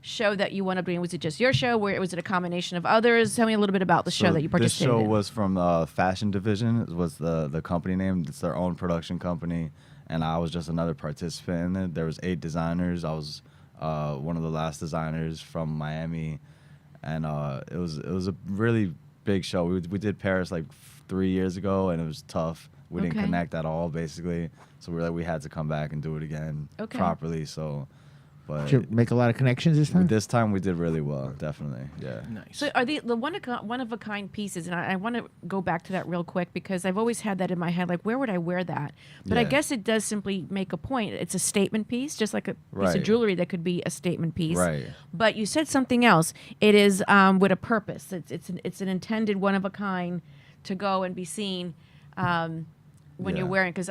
show that you wound up doing. Was it just your show? Was it a combination of others? Tell me a little bit about the show that you participated This show in. was from Fashion Division. It was the company name. It's their own production company, and I was just another participant in it. There was 8 designers. I was one of the last designers from Miami, and it was a really big show. We did Paris like 3 years ago, and it was tough. We didn't Okay. connect at all, basically. So we had to come back and do it again properly. So, but Did you make a lot of connections this time? we did really well, definitely. Yeah. Nice. So are the one of a kind pieces? And I want to go back to that real quick because I've always had that in my head. Like, where would I wear that? But I Yeah. guess it does simply make a point. It's a statement piece, just like a piece Right. of jewelry that could be a statement piece. Right. But you said something else. It is with a purpose. It's an intended one of a kind to go and be seen. When you're Yeah. wearing, because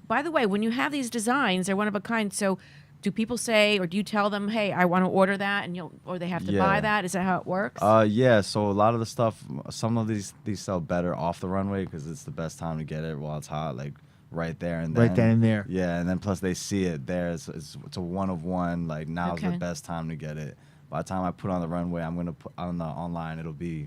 by the way, when you have these designs, they're one of a kind. So, do people say, or do you tell them, "Hey, I want to order that," and or they have to buy Yeah. that? Is that how it works? Yeah. So a lot of the stuff, some of these sell better off the runway because it's the best time to get it while it's hot, like right there and then. Right then and there. Yeah, and then plus they see it there. It's a one of one. Like now's Okay. the best time to get it. By the time I put on the runway, I'm gonna put on the online. It'll be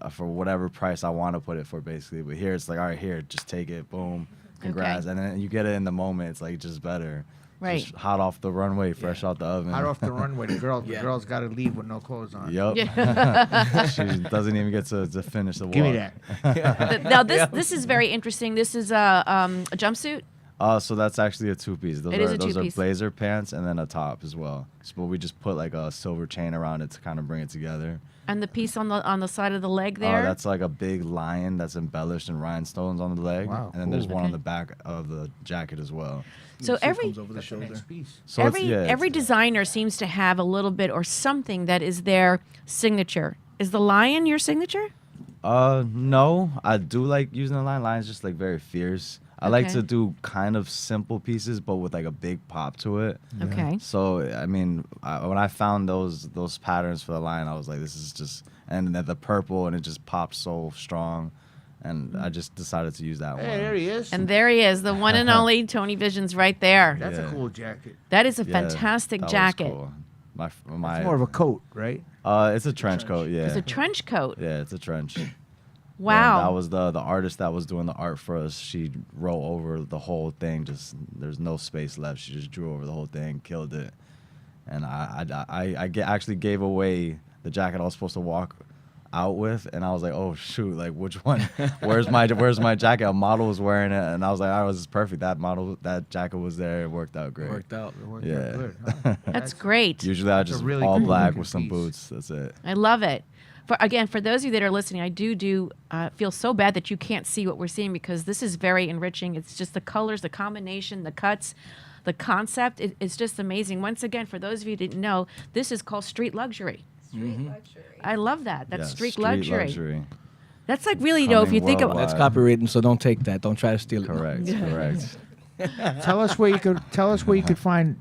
for whatever price I want to put it for, basically. But here it's like, all right, here, just take it, boom, congrats, and then you get it in the moment. It's like just better. Right. Just hot off the runway, fresh out the oven. Out off the runway, the girl's got to leave with no clothes on. Yup. Yeah. She doesn't even get to finish the walk. Give me that. Now this is very interesting. This is a jumpsuit. So that's actually a 2-piece. Those It is a those are two-piece. blazer pants and then a top as well. So we just put like a silver chain around it to kind of bring it together. And the piece on the side of the leg there. That's like a big lion that's embellished in rhinestones on the leg. Wow, And then there's cool. one on Okay. the back of the jacket as well. so every comes over the shoulder. So every designer seems to have a little bit or something that is their signature. Is the lion your signature? No, I do like using the lion. Lion's just like very fierce. I like Okay. to do kind of simple pieces, but with like a big pop to it. Okay. So I mean, when I found those patterns for the lion, I was like, this is just, and then the purple, and it just popped so strong, and I just decided to use that one. Hey, there he is. And there he is, the one and only Tony Vision's right there. That's Yeah. a cool jacket. That is a Yeah, fantastic that was jacket. cool. My It's more of a coat, right? it's a trench coat. Yeah. It's a trench coat. Yeah, it's a trench. Wow. And that was the artist that was doing the art for us. She wrote over the whole thing. Just there's no space left. She just drew over the whole thing, killed it. And actually gave away the jacket I was supposed to walk out with, and I was like, oh shoot, like which one? Where's my jacket? A model was wearing it, and I was like, oh, this is perfect. That jacket was there. It worked out great. Worked out. It worked Yeah. out good, huh? That's great. Usually I That's a just really all cool black looking with some piece. boots. That's it. I love it. For those of you that are listening, I do feel so bad that you can't see what we're seeing because this is very enriching. It's just the colors, the combination, the cuts, the concept. It's just amazing. Once again, for those of you who didn't know, this is called street luxury. I love that. That's Yeah, street luxury. luxury. That's like really, if you think of worldwide. That's copywritten, so don't take that. Don't try to steal it. Correct. Correct. Tell us where you could find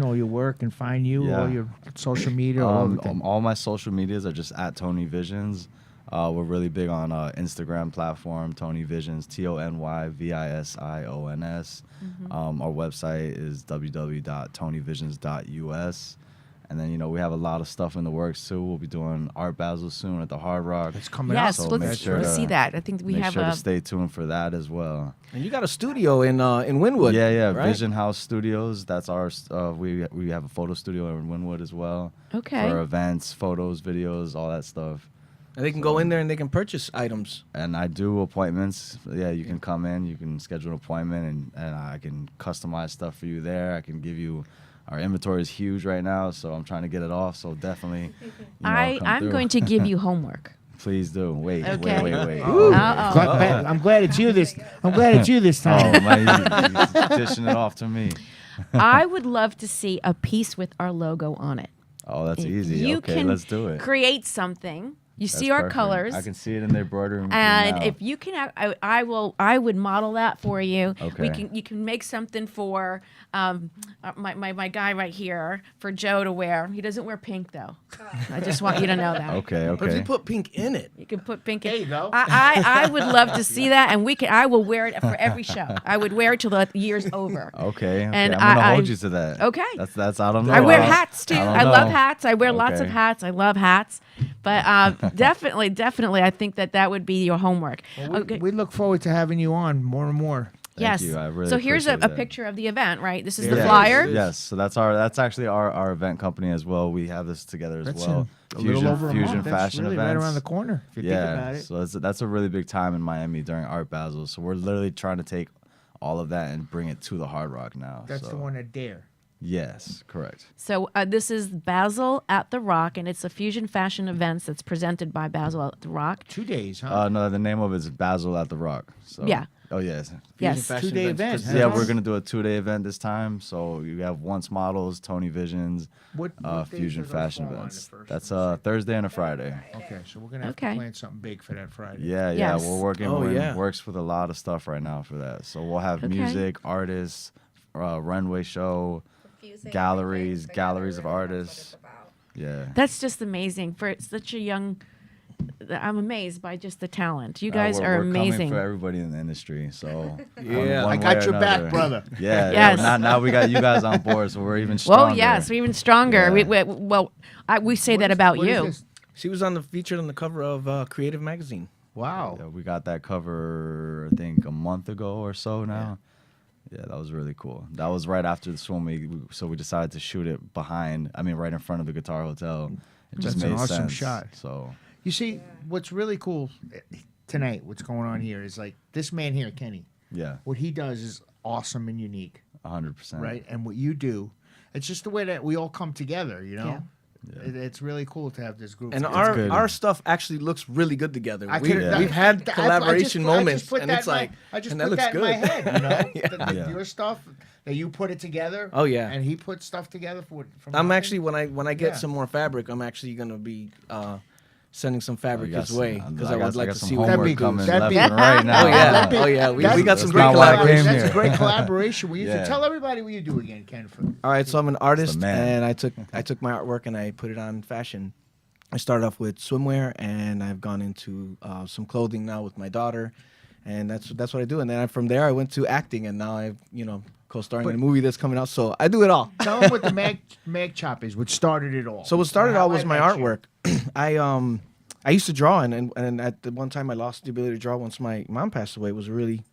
all your work and find you, all Yeah. your social media, all everything. All my social medias are just at Tony Visions. We're really big on Instagram platform, Tony Visions, TonyVisions. Our website is www.tonyvisions.us. And then, we have a lot of stuff in the works, too. We'll be doing Art Basel soon at the Hard Rock. It's coming yes, up. So make let's sure to see that. I think we Make have sure a. to stay tuned for that as well. And you got a studio in Wynwood. Yeah, right? Vision House Studios. That's our. We have a photo studio in Wynwood as well. Okay. For events, photos, videos, all that stuff. And they can go in there and they can purchase items. And I do appointments. Yeah, you can come in, you can schedule an appointment, and I can customize stuff for you there. I can give you. Our inventory is huge right now, so I'm trying to get it off. So definitely, I'm going to give you homework. Please do. Wait. Uh-oh. I'm glad it's you this. I'm glad it's you this time. Oh man, he's dishing it off to me. I would love to see a piece with our logo on it. Oh, that's If easy. You Okay, can let's do it. create something You That's see our perfect. colors. I can see it in the embroidery room. And now. if you can, I would model that for you. Okay. You can make something for my guy right here for Joe to wear. He doesn't wear pink though. I just want you to know that. Okay. But if you Okay. put pink in it, You can put pink in. There you go. I would love to see that, and I will wear it for every show. I would wear it till the year's over. Okay. And I'm gonna I- hold you to that. Okay. That's I don't know. I wear I- hats too. I don't I love know. hats. I wear lots of Okay. hats. I love hats. But definitely, I think that would be your homework. Okay. We look forward to having you on more and more. Yes. you. I really So here's a appreciate that. picture of the event, right? This is the Yes, flyer. Yes, so that's actually our event company as well. We have this together as That's well. a little over a Fusion month. That's fashion really events. right around the corner if you think about it. So that's a really big time in Miami during Art Basel. So we're literally trying to take all of that and bring it to the Hard Rock now. That's so. the one at Dare. Yes, correct. So this is Basil at the Rock, and it's a fusion fashion events that's presented by Basil at the Rock. 2 days, huh? No, the name of it is Basil at the Rock. So. Yeah. Oh yes. Yes. fashion 2-day events event. Yeah, huh? we're gonna do a 2-day event this time. So you have Once Models, Tony Visions, What days Fusion do those fashion fall on, events. the first That's and the Thursday and a Friday. Okay, so we're gonna have Okay. to plan something big for that Friday. Yeah, Yes. we're working. Oh, we're in yeah. works with a lot of stuff right now for that. So we'll have Okay. music, artists, runway show, galleries of artists. Yeah. That's just amazing for such a young. I'm amazed by just the talent. You Uh, guys we're are coming amazing. for everybody in the industry. So Yeah. I way got or your back, another. brother. Yeah. Yes. Now we got you guys on board, so we're even Well, stronger. yes, we're even stronger. Yeah. We say that about What is you. this? she was featured on the cover of Creative Magazine. Wow. Yeah, we got that cover, I think, a month ago or so now. Yeah, that was really cool. That was right after the swim week, so we decided to shoot it right in front of the Guitar Hotel. It just That's an made awesome sense. shot. So, You see, what's really cool tonight, what's going on here is like this man here, Kenny. yeah, What he does is awesome and unique, 100%. right? And what you do, it's just the way that we all come together, you know? Yeah. It's really cool to have this group. And together. good. our stuff actually looks really good together. I We've could've- had I- I collaboration just- I just moments, put and that it's in my- like, I just and that put looks that good. in my head, you know? Yeah. Your stuff that you put it together. Oh, yeah. and he put stuff together from I'm nothing. actually when I get Yeah. some more fabric, I'm actually gonna be sending some fabric got his way some- because I I got- would I like got to some see That'd what be homework coming that'd left be- and right now. Oh, yeah. That'd be- Oh, yeah. We got that's some great not why I came collaboration. That's a here. great collaboration. We used to Yeah. tell everybody what you do again, Ken. All right, so I'm an artist, man. and I took my artwork and I put it on fashion. I started off with swimwear, and I've gone into some clothing now with my daughter, and that's what I do. And then from there, I went to acting, and now I've co-starring in a movie that's coming out. So I do it all. Tell them what the mag chop is. What started it all? So what started How out was I my met you. artwork. I used to draw, and at the one time I lost the ability to draw once my mom passed away. It was really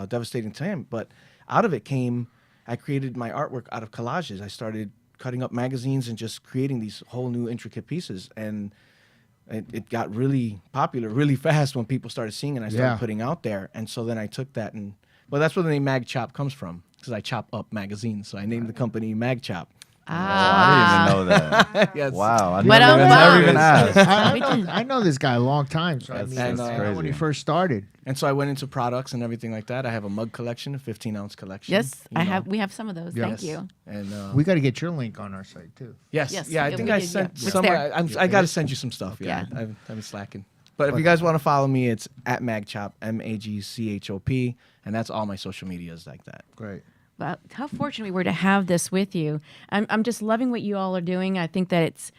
devastating to him. But out of it came, I created my artwork out of collages. I started cutting up magazines and just creating these whole new intricate pieces. And it got really popular really fast when people started seeing it. And I started Yeah. putting out there. And so then I took that and, well, that's where the name Mag Chop comes from, because I chop up magazines. So I named the company Mag Chop. I didn't even know that. Yes. Wow. I But never even asked. I know this guy a long time. So That's- I mean, that's when he crazy. first started. And so I went into products and everything like that. I have a mug collection, a 15-ounce collection. Yes, you know. We have some of those. Thank you. And We got to get your link on our site too. yes, Yes, yeah, I yeah, think we I did, sent yeah. It's some. there. I got to send you some stuff. Yeah, Yeah. I've been slacking. But if you guys want to follow me, it's at MagChop, MAGCHOP, and that's all my social medias like that. Great. Well, how fortunate we were to have this with you. I'm just loving what you all are doing. I think that it's,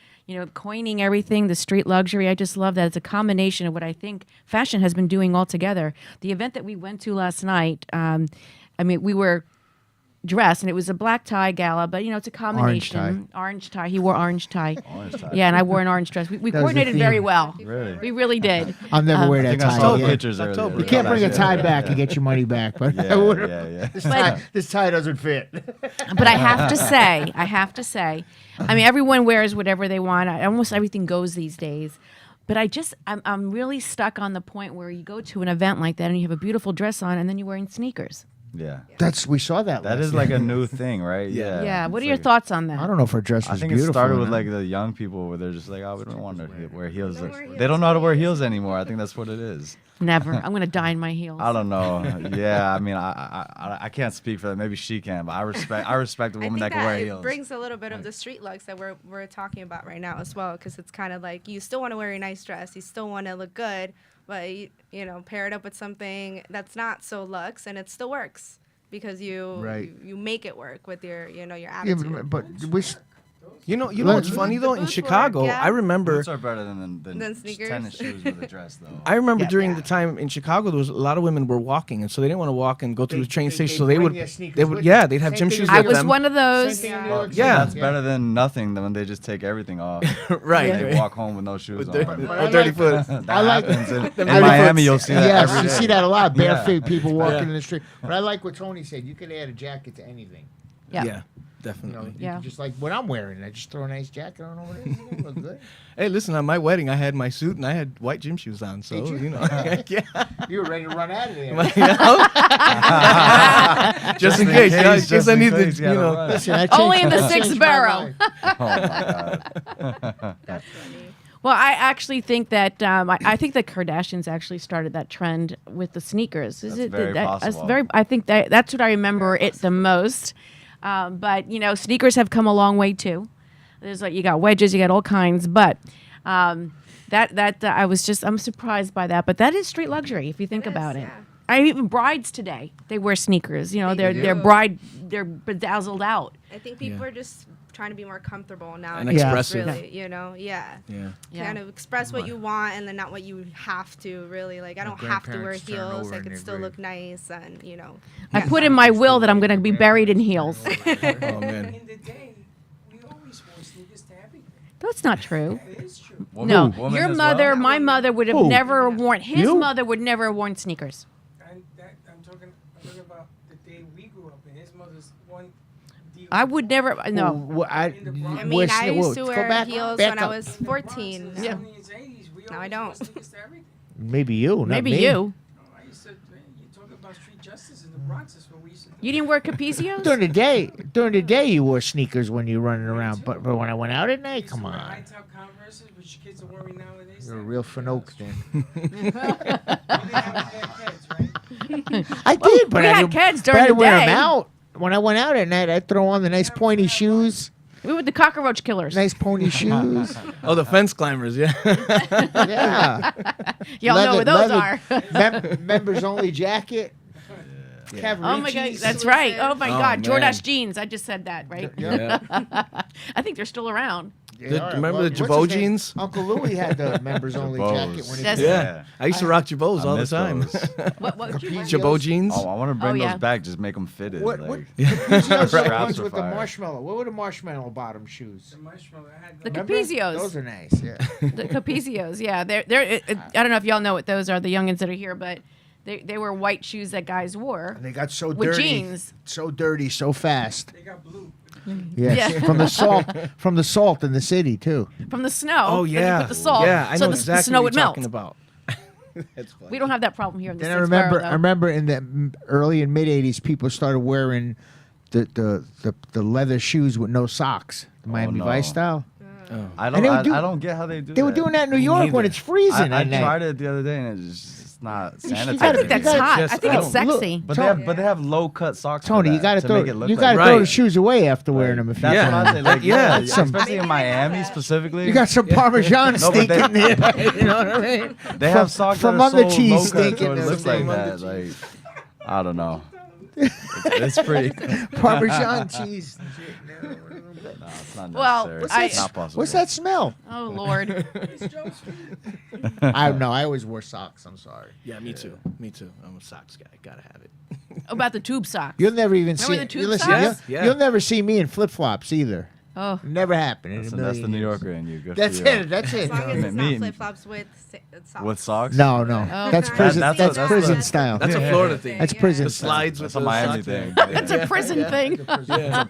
coining everything, the street luxury. I just love that. It's a combination of what I think fashion has been doing all together. The event that we went to last night, we were dressed, and it was a black tie gala, but, it's a combination. Orange tie. He wore orange tie. Orange tie. Yeah, and I wore an orange dress. We That was the coordinated very theme. well. Really? We really did. I'll never wear I that think I tie. saw again. pictures earlier. October. You can't bring a tie Yeah. back and get your money back, but Yeah, I would've- yeah, yeah. This tie doesn't fit. But I have to say, everyone wears whatever they want. Almost everything goes these days. But I'm really stuck on the point where you go to an event like that and you have a beautiful dress on and then you're wearing sneakers. Yeah. We saw that. That last is like year. a new thing, right? Yeah. Yeah. What It's are your like- thoughts on that? I don't know if her dress I was think it beautiful. started or with not. like the young people where they're just like, oh, we don't want to wear heels. Don't wear heels. They don't know how to wear heels anymore. I think that's what it is. Never. I'm gonna die in my heels. I don't know. Yeah, I mean, I can't speak for that. Maybe she can, but I respect a I woman think that can wear it heels. brings a little bit of the street looks that we're talking about right now as well, because it's kind of like you still want to wear a nice dress, you still want to look good, but you know, pair it up with something that's not so luxe, and it still works because Right. you make it work with your your Yeah, attitude. but we. You know what's funny though? In Boots work, Chicago, yeah. I remember. Boots are better than Than sneakers. tennis shoes with a dress, though. I remember Yeah. during the time in Chicago, there was a lot of women were walking, and so they didn't want to walk and go through the train station. So they bring would, their sneakers they would, with yeah, them. they'd have Same gym thing shoes as I with was them. one of those. Same thing in New Yeah. York City. Yeah. That's better than nothing than when they just take everything off. Right. And they walk home with no shoes With on. their- But a dirty foot. That I like- happens. In I like- Miami, you'll see that Yes, every you day. see that a lot. Bare feet people walking Yeah. in the street. But I like what Tony said. You could add a jacket to anything. Yeah. Yeah, You know, definitely. you Yeah. could just like what I'm wearing. I just throw a nice jacket on over there. It look good. Hey, listen, on my wedding, I had my suit and I had white gym shoes on, so Did you? you know, yeah. You were ready to run out of there. Just in in case, case, in case just I in need to, case, you you gotta know. run. Listen, I Only changed- in the I sixth changed my borough. mind. Oh my god. That's funny. Well, I actually think that I think the Kardashians actually started that trend with the sneakers. Is That's it very that's possible. very? I think that's what I remember it the most. But you know, sneakers have come a long way too. There's like you got wedges, you got all kinds, but I'm surprised by that. But that is street luxury if you think It about is, it. yeah. I even brides today they wear sneakers. You know, They they're do. they're bedazzled out. I think people are just trying to be more comfortable now. And It's expressive. Really, you know, yeah. Yeah. Yeah. Kind of express what you want and then not what you have to. Really, like I don't have to wear grandparents turn heels. over I in can their still grave. look nice and you know. I put in my will that I'm going to be buried in heels. Oh man. In the day, we always wore sneakers to everything. That's not true. It is true. No, Woman your as mother, well? my mother would have Who? never worn. His You? mother would never have worn sneakers. I'm talking about the day we grew up, and his mother's one. I would never. No, Well, I mean, I used to wear heels when I was 14. Yeah. Yeah. Now I don't. Maybe you, not maybe me. you. I used to, you talk about street justice in the Bronx, that's what we used to do. You didn't wear Capicios? During the day, you wore sneakers when you're running around, but when I went out at night, come on, High top Converses, which kids are wearing nowadays. you're a real fanoke then. You didn't have kids, right? I did, but we I had didn't, kids but during I the didn't wear day. them out. When I went out at night, I'd throw on the nice pointy shoes, We were the cockroach killers. nice pony shoes. Oh, the fence climbers, yeah. Yeah, Y'all know what those are. members only jacket. Oh my god, Cavaricis. that's right. Oh my Oh, god, man. Jordache jeans. I just said that, right? Yeah. I think they're still around. Yeah, Remember well, the what's Jabot his name? jeans? Uncle Louie had the members only Jabos. jacket when he Yes. did Yeah. I used to rock Jabots I all the miss time. those. What would you wear? Jabot jeans. Oh, I want to bring Oh, yeah. those back. Just make them fitted. What? like, What? Those are the Straps ones are with the fire. marshmallow. What were the marshmallow bottom shoes? The marshmallow, I had The Remember? Capicios. Those are nice. Yeah. The Capicios, yeah. They're I don't know if y'all know what those are, the youngins that are here, but they were white shoes that guys wore. And they got so With dirty, jeans. so dirty, so fast. They got blue. Yes, Yeah. from the salt in the city too. From the snow. Oh then yeah. You put the salt. Yeah, I know so the exactly snow what would you're melt. talking about. That's funny. We don't have that problem here in the Then I sixth remember, borough, I though. remember in the early and mid '80s, people started wearing the leather shoes with no socks, the Miami no. Vice style. I And don't. they would do- I don't get how they do. They were doing that in New York when neither. it's freezing. I at night. tried it the other day and it's not sanitary. I think that's gotta- hot. just- I think I it's don't- sexy. But they have low cut socks. for Tony, you that, got to to throw make it look you like got to that. throw the Right. shoes away after wearing them. If That's you Yeah. what I'm saying. Like, Yeah, especially in Miami specifically. You got some Parmesan No, but stinking there. You know what I mean? They have socks from that are under so cheese low cut, stinking so it there. looks like From that. Like, I don't know. It's pretty. Parmesan cheese. and shit. No, No, it's not Well, necessary. It's I- not possible. What's that smell? Oh Lord. I always wore socks. I'm sorry. Yeah, me too. Me too. I'm a socks guy. Gotta have it. About the tube socks. You'll never even Remember see. the tube you listen, socks? you'll, Yeah. you'll never see me in flip flops either. Oh. Never happened. in a That's million the New years. Yorker in you. Good That's for you. it. That's it. As long as it's Me- not flip flops with socks. With socks? No, no. Oh. That's prison. That's That's, a- prison that's a- style. That's a Florida thing. That's prison The style. slides That's with a the Miami socks. thing. It's a prison thing. Yeah.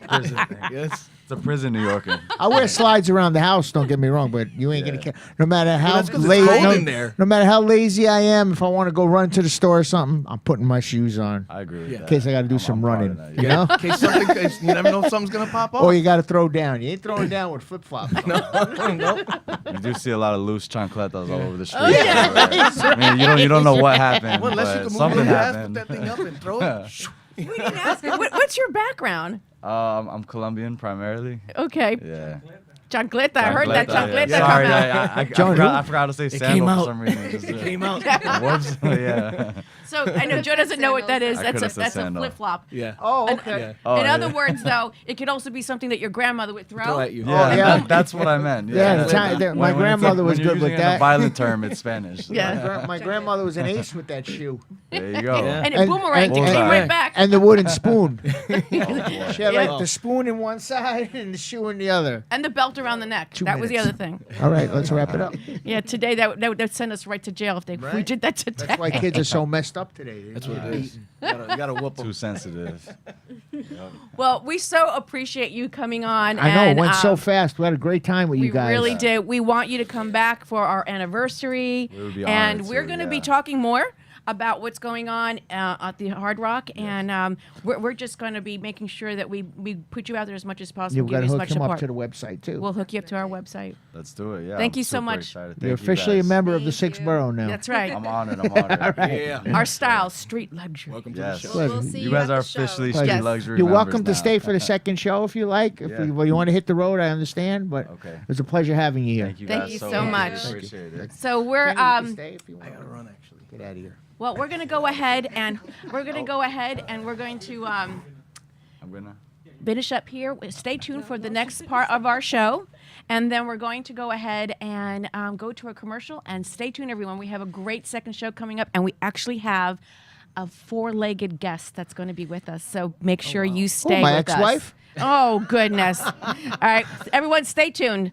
Yes. It's a prison New Yorker. I wear slides around the house. Don't get me wrong, but you ain't gonna care. No matter how that's 'cause it's lazy, cold in there. no matter how lazy I am, if I want to go run to the store or something, I'm putting my shoes on I agree with Yeah. that. in case I got to do some I'm proud running. of that, You know, In case you never know if something's gonna pop off. or you got to throw down. You ain't throwing down with flip flops. You do see a lot of loose chancletas all over the street. Oh, yeah. I mean, you don't know what happened, Well, unless you but can move something your ass, happened. put that thing up and throw it. We didn't ask. What's your background? I'm Colombian primarily. Okay. Yeah. Chancleta. I heard that chancleta Yeah. come Sorry, out. I forgot to say sandal came for out. some reason. Just, It came out. Whoops. Yeah. So I know Joe doesn't know what that is. I That's could've said a sandal. flip flop. Yeah. Oh, okay. Oh, In yeah. other words, though, it could also be something that your grandmother would throw. Throw at you. Yeah, yeah. that's what I meant. Yeah, the time- When- my when grandmother was when you're good with using it in that. a violent term, it's Spanish. Yeah. My grandmother was an ace with that shoe. There you go. Yeah. And it boomeranged. It came Bullseye. right back. And the wooden spoon. Oh, boy. She had Yeah. like the spoon in one side and the shoe in the other. And the belt around the neck. 2 That was the minutes. other thing. All right, let's wrap it up. Yeah, today that would send us right to jail if we Right? did that today. That's why kids are so messed up today. That's what it is. You gotta whoop them. Too sensitive. Well, we so appreciate you coming on. I know, it and, went so fast. We had a great time with We you guys. really did. We want you to come back for our anniversary, We would be and honored we're to, going to be yeah. talking more about what's going on at the Hard Rock, and we're just going to be making sure that we put you out there as much as possible. You've give got to you as hook much him support. up to the website, too. We'll hook you up to our website. Let's do it. Yeah. Thank I'm you so super much. excited. You're Thank you officially a guys. member of the Thank 6th you. borough now. That's right. I'm honored. I'm honored. Yeah. Our style, street luxury. Welcome to Yes. the show. We'll see You you guys at are the show. officially Pleasure. street luxury. You're welcome members to stay now. for the second show if you like. If Yeah. you want to hit the road, I understand. But Okay. it was a pleasure having you here. Thank you Thank guys you so so much. much. Appreciate it. So we're Kenny, you can stay if you want. I gotta run actually. Get out of here. well, we're going to go ahead and we're going to I'm gonna. finish up here. Stay tuned for the next part of our show. And then we're going to go ahead and go to a commercial. And stay tuned, everyone. We have a great second show coming up. And we actually have a four-legged guest that's going to be with us. So make sure you stay my with ex-wife? us. Oh, goodness. All right. Everyone, stay tuned.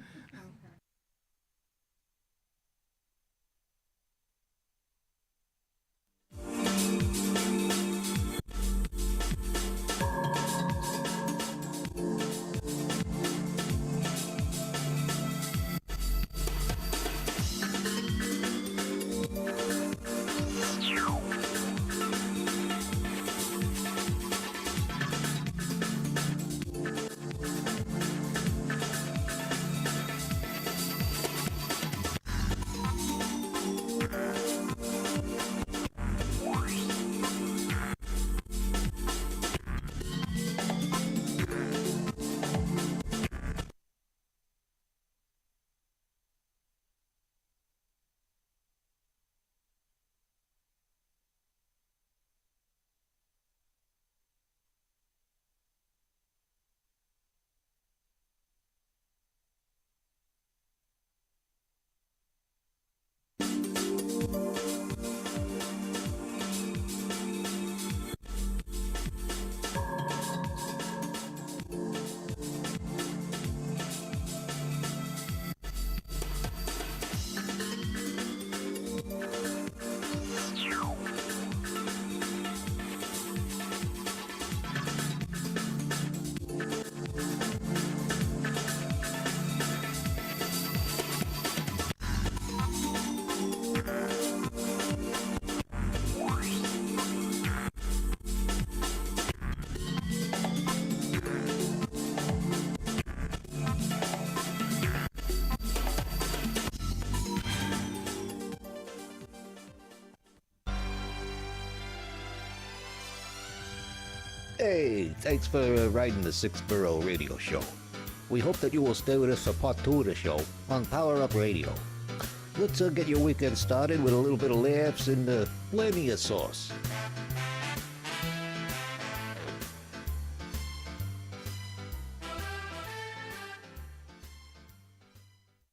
Hey, thanks for riding the 6th Borough Radio Show. We hope that you will stay with us for part 2 of the show on Power Up Radio. Let's get your weekend started with a little bit of laughs and plenty of sauce.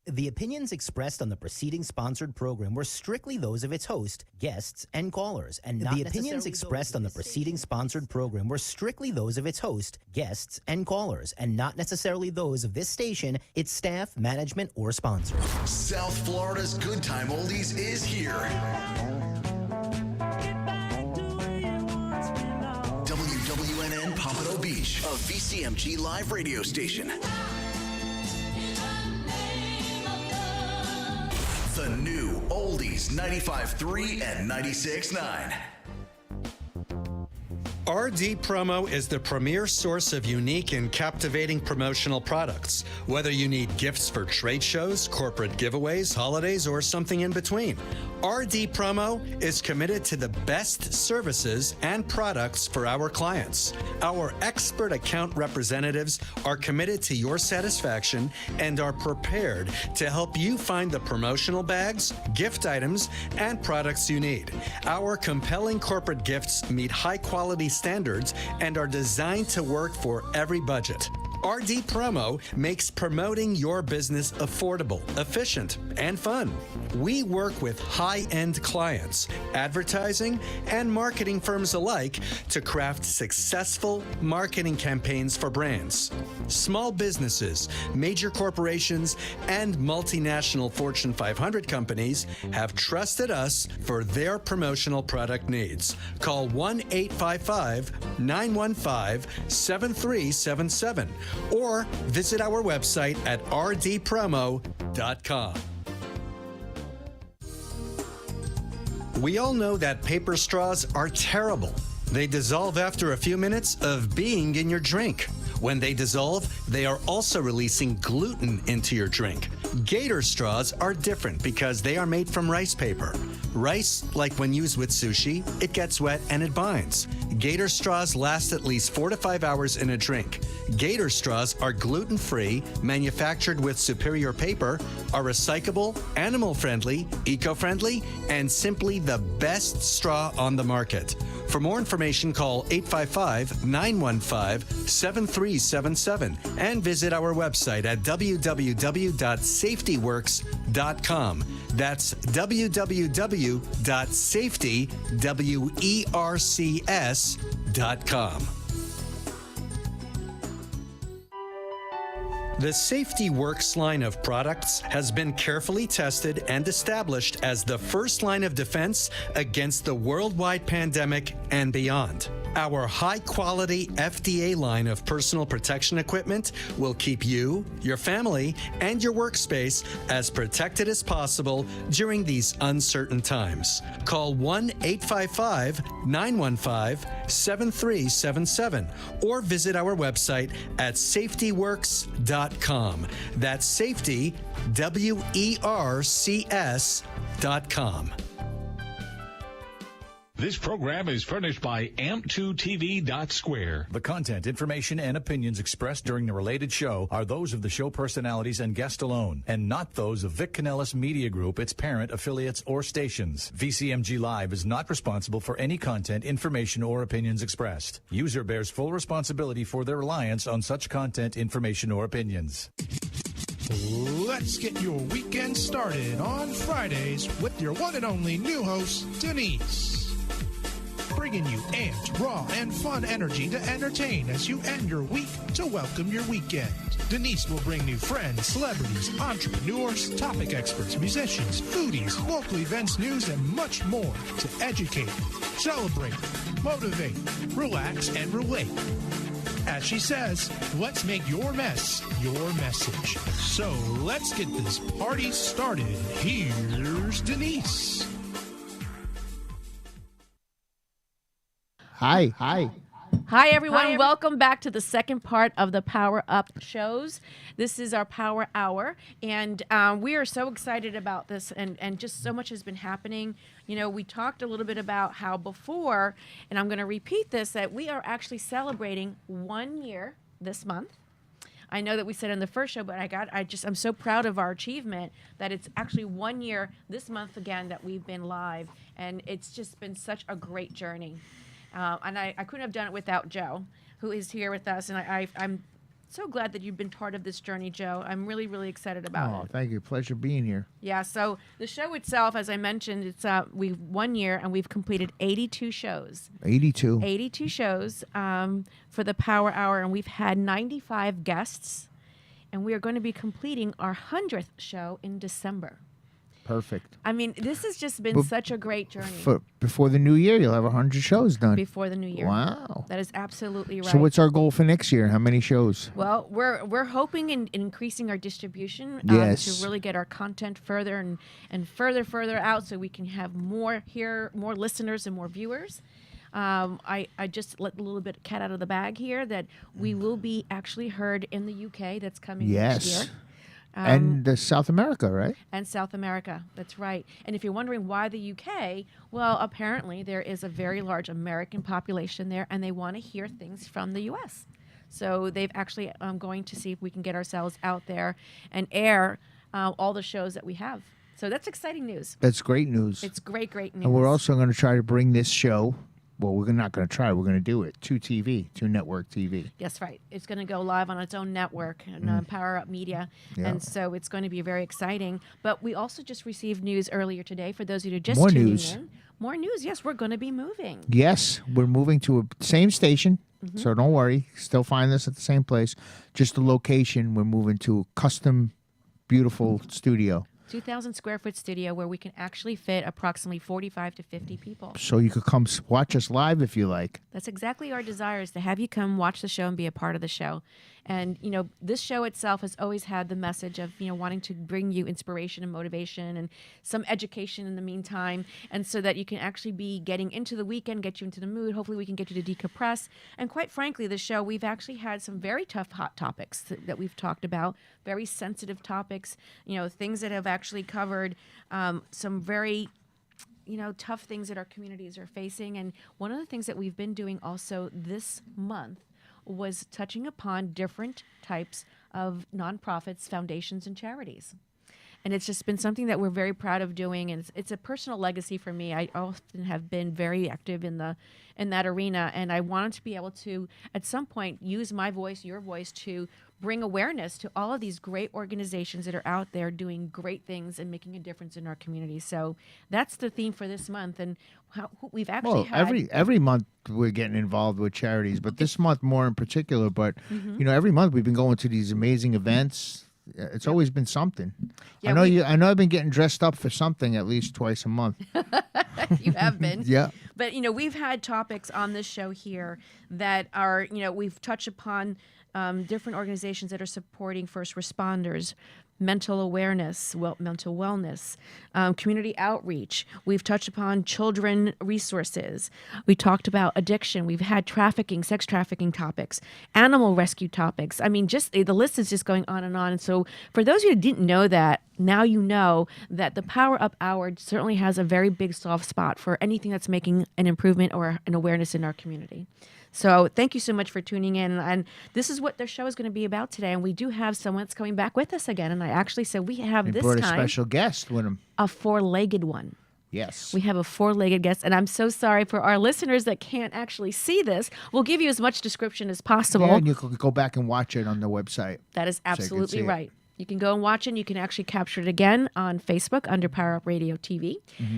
The opinions expressed on the preceding sponsored program were strictly those of its host, guests, and callers, and not the opinions expressed on the preceding sponsored program were strictly those of its host, guests, and callers, and not necessarily those of this station, its staff, management, or sponsors. South Florida's Good Time Oldies is here. WWNN Pompano Beach. a VCMG live radio station. The new Oldies 95.3 and 96.9. RD Promo is the premier source of unique and captivating promotional products. Whether you need gifts for trade shows, corporate giveaways, holidays, or something in between, RD Promo is committed to the best services and products for our clients. Our expert account representatives are committed to your satisfaction and are prepared to help you find the promotional bags, gift items, and products you need. Our compelling corporate gifts meet high-quality standards and are designed to work for every budget. RD Promo makes promoting your business affordable, efficient, and fun. We work with high-end clients, advertising, and marketing firms alike to craft successful marketing campaigns for brands. Small businesses, major corporations, and multinational Fortune 500 companies have trusted us for their promotional product needs. Call 1-855-915-7377 or visit our website at rdpromo.com. We all know that paper straws are terrible. They dissolve after a few minutes of being in your drink. When they dissolve, they are also releasing gluten into your drink. Gator straws are different because they are made from rice paper. Rice, like when used with sushi, it gets wet and it binds. Gator straws last at least 4 to 5 hours in a drink. Gator straws are gluten-free, manufactured with superior paper, are recyclable, animal-friendly, eco-friendly, and simply the best straw on the market. For more information, call 855-915-7377 and visit our website at www.safetyworks.com. That's www.safetywercs.com. The Safety Works line of products has been carefully tested and established as the first line of defense against the worldwide pandemic and beyond. Our high-quality FDA line of personal protection equipment will keep you, your family, and your workspace as protected as possible during these uncertain times. Call 1-855-915-7377 or visit our website at safetyworks.com. That's safety, WERCS.com. This program is furnished by amp2tv.square. The content, information, and opinions expressed during the related show are those of the show personalities and guest alone, and not those of Vic Canellis Media Group, its parent, affiliates, or stations. VCMG Live is not responsible for any content, information, or opinions expressed. User bears full responsibility for their reliance on such content, information, or opinions. Let's get your weekend started on Fridays with your one and only new host, Denise. Bringing you amped, raw, and fun energy to entertain as you end your week to welcome your weekend. Denise will bring new friends, celebrities, entrepreneurs, topic experts, musicians, foodies, local events, news, and much more to educate, celebrate, motivate, relax, and relate. As she says, let's make your mess your message. So let's get this party started. Here's Denise. Hi. Hi, everyone. Welcome back to the second part of the Power Up shows. This is our Power Hour, and we are so excited about this, and just so much has been happening. You know, we talked a little bit about how before, and I'm going to repeat this, that we are actually celebrating 1 year this month. I know that we said in the first show, but I'm so proud of our achievement that it's actually 1 year this month again that we've been live, and it's just been such a great journey. And I couldn't have done it without Joe, who is here with us. And I'm so glad that you've been part of this journey, Joe. I'm really, really excited about it. Thank you. Pleasure being here. Yeah, so the show itself, as I mentioned, it's we've 1 year and we've completed 82 shows. 82 shows for the Power Hour, and we've had 95 guests. And we are going to be completing our 100th show in December. Perfect. I mean, this has just been such a great journey. Before the new year, you'll have 100 shows done. Before the new year. Wow. That is absolutely right. So what's our goal for next year? How many shows? Well, we're hoping in increasing our distribution Yes. to really get our content further and further out, so we can have more listeners and more viewers. I just let a little bit cat out of the bag here that we will be actually heard in the UK. That's coming next year. And South America, right? And South America, that's right. And if you're wondering why the UK, well, apparently there is a very large American population there, and they want to hear things from the US. So they've actually going to see if we can get ourselves out there and air all the shows that we have. So that's exciting news. That's great news. It's great news. And we're also going to try to bring this show. Well, we're not going to try. We're going to do it to TV, to network TV. Yes, right. It's going to go live on its own network, and Power Up Media. Yeah. And so it's going to be very exciting. But we also just received news earlier today for those of you who are just More tuning news. in. More news. Yes, we're going to be moving. Yes, we're moving to a same station, so don't worry. Still find us at the same place. Just the location. We're moving to a custom, beautiful studio. 2,000 square foot studio where we can actually fit approximately 45 to 50 people. So you could come watch us live if you like. That's exactly our desire, is to have you come watch the show and be a part of the show. And, you know, this show itself has always had the message of, you know, wanting to bring you inspiration and motivation and some education in the meantime. And so that you can actually be getting into the weekend, get you into the mood. Hopefully we can get you to decompress. And quite frankly, the show, we've actually had some very tough, hot topics that we've talked about, very sensitive topics, you know, things that have actually covered some very tough things that our communities are facing. And one of the things that we've been doing also this month was touching upon different types of nonprofits, foundations, and charities. And it's just been something that we're very proud of doing, and it's a personal legacy for me. I often have been very active in that arena, and I wanted to be able to, at some point, use my voice, your voice, to bring awareness to all of these great organizations that are out there doing great things and making a difference in our community. So that's the theme for this month, and we've actually had every month we're getting involved with charities, but this month more in particular. But every month we've been going to these amazing events. It's always been something. Yeah, I know I've been getting dressed up for something at least twice a month. You have been. Yeah. But, we've had topics on this show here that are, we've touched upon different organizations that are supporting first responders, mental awareness, mental wellness, community outreach. We've touched upon children resources. We talked about addiction. We've had trafficking, sex trafficking topics, animal rescue topics. I mean, just the list is just going on and on. And so for those of you who didn't know that, now you know that the Power Up Hour certainly has a very big soft spot for anything that's making an improvement or an awareness in our community. So thank you so much for tuning in. And this is what the show is going to be about today. And we do have someone that's coming back with us again. And I actually said we have They this brought time a special guest with him. a four-legged one. Yes. We have a four-legged guest. And I'm so sorry for our listeners that can't actually see this. We'll give you as much description as possible. Yeah, and you can go back and watch it on the website. That is so you can absolutely see it. right. You can go and watch it. And you can actually capture it again on Facebook under Power Up Radio TV.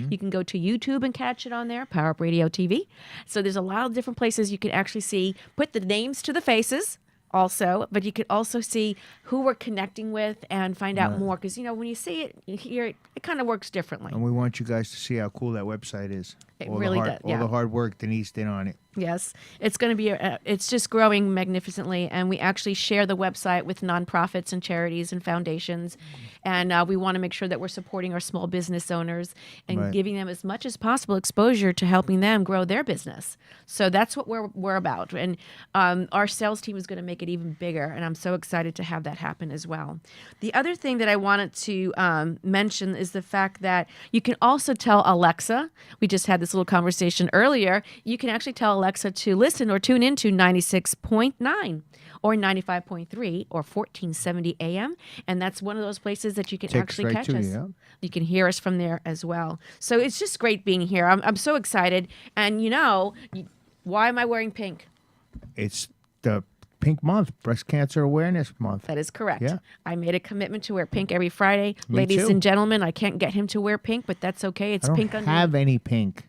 You can go to YouTube and catch it on there, Power Up Radio TV. So there's a lot of different places you can actually see, put the names to the faces also, but you could also see who we're connecting with and find out more. Because, when you see it, you hear it, it kind of works differently. And we want you guys to see how cool that website is. It really does, All the hard work Denise did on it. Yes, it's going to be, it's just growing magnificently. And we actually share the website with nonprofits and charities and foundations. And we want to make sure that we're supporting our small business owners and giving them as much as possible exposure to helping them grow their business. So that's what we're about. And our sales team is going to make it even bigger. And I'm so excited to have that happen as well. The other thing that I wanted to mention is the fact that you can also tell Alexa, we just had this little conversation earlier, you can actually tell Alexa to listen or tune into 96.9 or 95.3 or 1470 AM. And that's one of those places that you can actually catch us. You can hear us from there as well. So it's just great being here. I'm so excited. And why am I wearing pink? It's the Pink Month, Breast Cancer Awareness Month. That is correct. Yeah. I made a commitment to wear pink every Friday. Me Ladies too. and gentlemen, I can't get him to wear pink, but that's okay. It's I don't pink under. have any pink.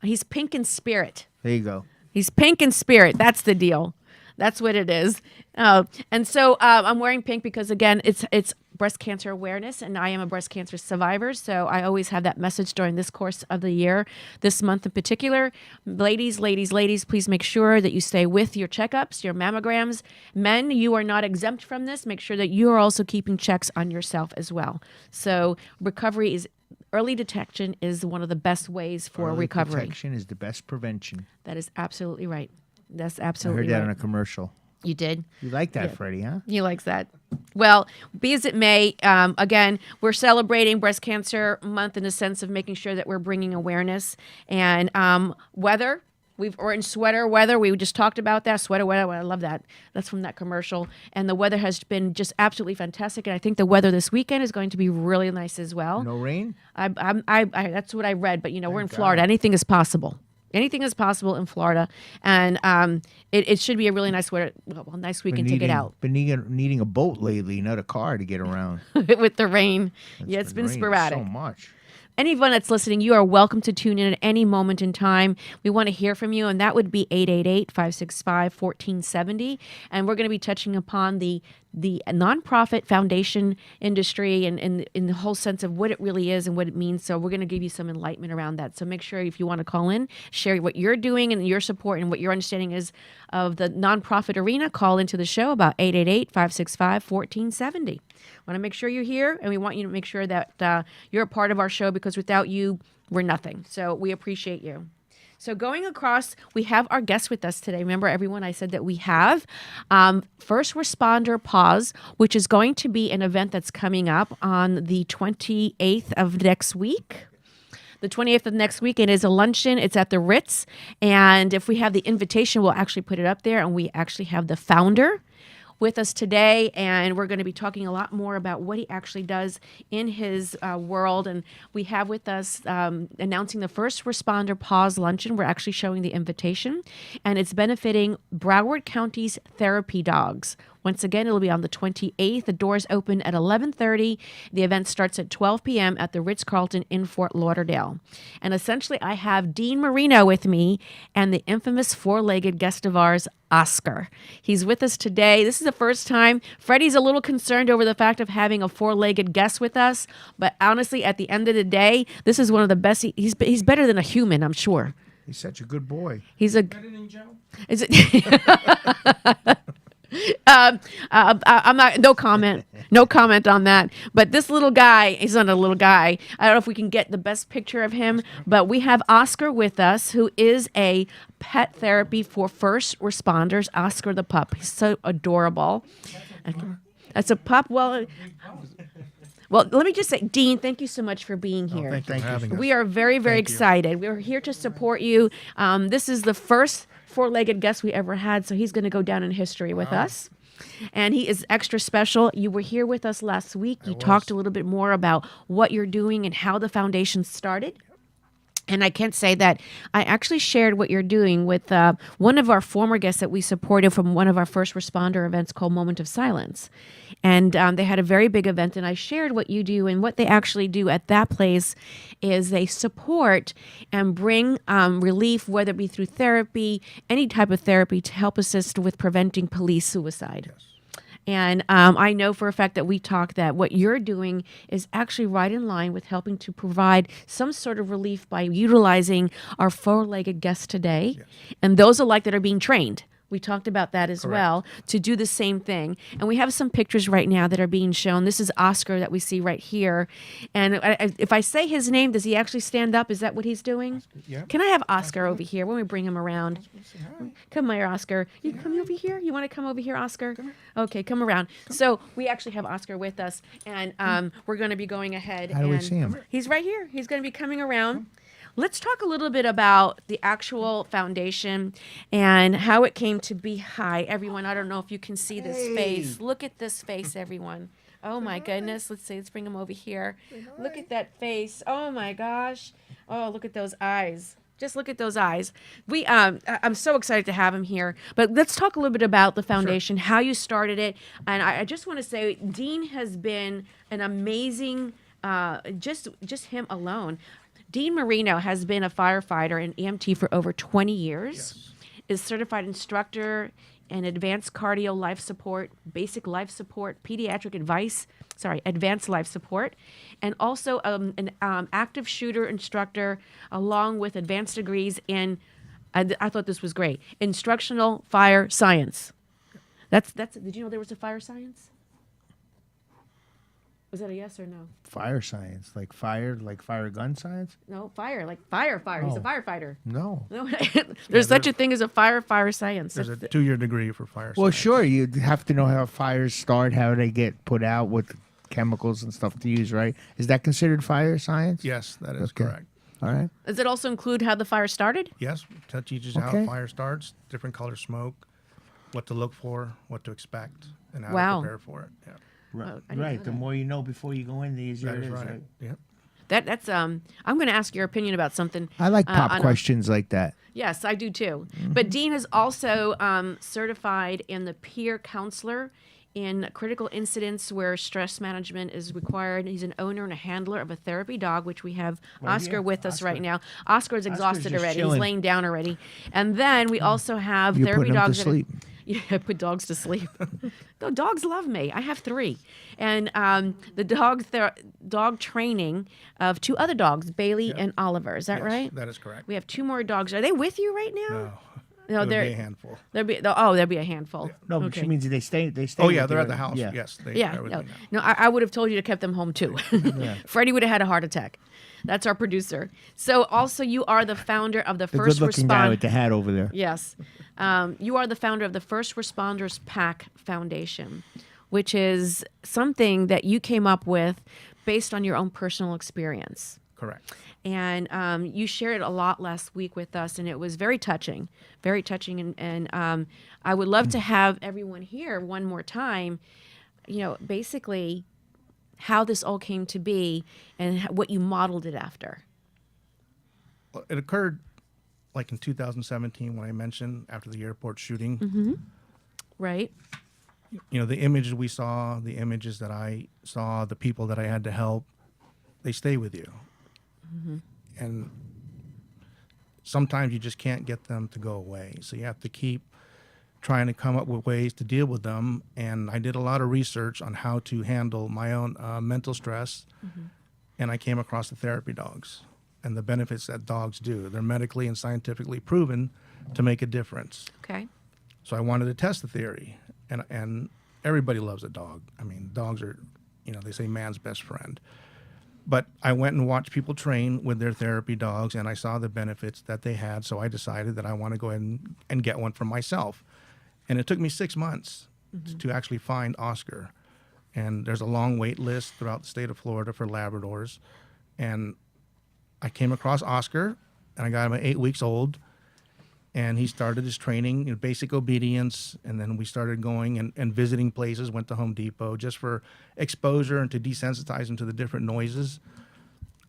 He's pink in spirit. There you go. He's pink in spirit. That's the deal. That's what it is. And so I'm wearing pink because, again, it's breast cancer awareness, and I am a breast cancer survivor, so I always have that message during this course of the year, this month in particular. Ladies, please make sure that you stay with your checkups, your mammograms. Men, you are not exempt from this. Make sure that you are also keeping checks on yourself as well. So early detection is one of the best ways for recovery. Detection is the best prevention. That is absolutely right. That's I absolutely heard that right. on a commercial. You did? You like that, Yeah. Freddie, huh? He likes that. Well, be as it may, again, we're celebrating Breast Cancer Month in the sense of making sure that we're bringing awareness. And weather, we're in sweater weather. We just talked about that. Sweater weather, I love that. That's from that commercial. And the weather has been just absolutely fantastic. And I think the weather this weekend is going to be really nice as well. No rain? That's what I read. But, we're in Florida. Anything is possible. Anything is possible in Florida, and it should be a really nice nice weekend to get out. Been needing a boat lately, not a car to get around. With the rain. It's been raining sporadic. so much. Anyone that's listening, you are welcome to tune in at any moment in time. We want to hear from you, and that would be 888-565-1470. And we're going to be touching upon the nonprofit foundation industry and in the whole sense of what it really is and what it means. So we're going to give you some enlightenment around that. So make sure if you want to call in, share what you're doing and your support and what your understanding is of the nonprofit arena, call into the show about 888-565-1470. Want to make sure you're here, and we want you to make sure that you're a part of our show, because without you, we're nothing. So we appreciate you. So going across, we have our guest with us today. Remember, everyone, I said that we have First Responder Pause, which is going to be an event that's coming up on the 28th of next week. The 28th of next week, it is a luncheon. It's at the Ritz. And if we have the invitation, we'll actually put it up there. And we actually have the founder with us today, and we're going to be talking a lot more about what he actually does in his world. And we have with us announcing the First Responder Pause Luncheon. We're actually showing the invitation, and it's benefiting Broward County's therapy dogs. Once again, it'll be on the 28th. The doors open at 11:30. The event starts at 12 p.m. at the Ritz-Carlton in Fort Lauderdale. And essentially, I have Dean Marino with me and the infamous four-legged guest of ours, Oscar. He's with us today. This is the first time. Freddie's a little concerned over the fact of having a four-legged guest with us. But honestly, at the end of the day, this is one of the best. He's better than a human, I'm sure. He's such a good boy. He's Better than Joe? Is it? I'm not. No comment on that. But this little guy, he's not a little guy. I don't know if we can get the best picture of him, but we have Oscar with us, who is a pet therapy for first responders. Oscar the pup. He's so adorable. That's a pup. Well, let me just say, Dean, thank you so much for being here. Thank you for having us. We are very, very excited. We're here to support you. This is the first four-legged guest we ever had, so he's going to go down in history with us. And he is extra special. You were here with us last week. You talked a little bit more about what you're doing and how the foundation started. And I can't say that I actually shared what you're doing with one of our former guests that we supported from one of our first responder events called Moment of Silence. And they had a very big event, and I shared what you do. And what they actually do at that place is they support and bring relief, whether it be through therapy, any type of therapy, to help assist with preventing police suicide. Yes. And I know for a fact that we talk that what you're doing is actually right in line with helping to provide some sort of relief by utilizing our four-legged guests today. Yes. And those alike that are being trained. We talked about that as well, to do the same thing. And we have some pictures right now that are being shown. This is Oscar that we see right here. And if I say his name, does he actually stand up? Is that what he's doing? Yeah. Can I have Oscar over here when we bring him around? Come here, Oscar. You come over here? You want to come over here, Oscar? Okay, come around. So we actually have Oscar with us, and we're going to be going ahead. How do we see him? He's right here. He's going to be coming around. Let's talk a little bit about the actual foundation and how it came to be. Hi, everyone. I don't know if you can see this face. Look at this face, everyone. Oh, my goodness. Let's see. Let's bring him over here. Look at that face. Oh, my gosh. Oh, look at those eyes. Just look at those eyes. I'm so excited to have him here. But let's talk a little bit about the foundation, how you started it. And I just want to say, Dean has been an amazing, just him alone. Dean Marino has been a firefighter and EMT for over 20 years, is certified instructor and advanced cardio life support, basic life support, advanced life support, and also an active shooter instructor along with advanced degrees in, I thought this was great, instructional fire science. Did you know there was a fire science? Was that a yes or no? Fire science, like fire gun science? No, fire, like fire. He's a Oh. firefighter. No. No, there's such a thing as a fire science. There's a 2-year degree for fire Well, science. sure, you have to know how fires start, how they get put out, what chemicals and stuff to use, right? Is that considered fire science? Yes, that is Okay. correct. All right. Does it also include how the fire started? Yes, that teaches how Okay. a fire starts, different color smoke, what to look for, what to expect, and how Wow. to prepare for it. Yeah. Right. I didn't know The that. more you know before you go in, the easier That it is is. right. Yep. That's I'm going to ask your opinion about something. I like pop on a- questions like that. Yes, I do too. But Dean is also certified in the peer counselor in critical incidents where stress management is required. He's an owner and a handler of a therapy dog, which we have Right Oscar here. with us Oscar. right now. Oscar is exhausted just already. chilling. He's laying down already. And then we also have You're therapy putting him to dogs. that are- sleep. Yeah, I put dogs to sleep. The dogs love me. I have 3. And the dog training of 2 other dogs, Bailey and Oliver. Is that Yes, right? that is correct. We have 2 more dogs. Are they with you right now? No. No, It would they're be a handful. there'll be a handful. No, but Okay. she means they stay. Oh, with yeah, they're you, at the right? house. Yeah. Yes, they Yeah, are with no, me now. I would have told you to kept them home too. Freddie would have had a heart attack. That's our producer. So also you are the founder of the The First good-looking guy with Responder. the hat over there. Yes, you are the founder of the First Responders PAC Foundation, which is something that you came up with based on your own personal experience. Correct. And you shared it a lot last week with us, and it was very touching, very touching. And I would love to have everyone here one more time, basically how this all came to be and what you modeled it after. Well, it occurred like in 2017 when I mentioned after the airport shooting. Mm-hmm. Right? The images we saw, the images that I saw, the people that I had to help, they stay with you. Mm-hmm. And sometimes you just can't get them to go away. So you have to keep trying to come up with ways to deal with them. And I did a lot of research on how to handle my own mental stress. Mm-hmm. And I came across the therapy dogs and the benefits that dogs do. They're medically and scientifically proven to make a difference. Okay. So I wanted to test the theory. And everybody loves a dog. I mean, dogs are, they say man's best friend. But I went and watched people train with their therapy dogs, and I saw the benefits that they had. So I decided that I want to go ahead and get one for myself. And it took me 6 months to actually find Oscar. And there's a long wait list throughout the state of Florida for Labradors. And I came across Oscar, and I got him at 8 weeks old. And he started his training in basic obedience. And then we started going and visiting places, went to Home Depot just for exposure and to desensitize him to the different noises.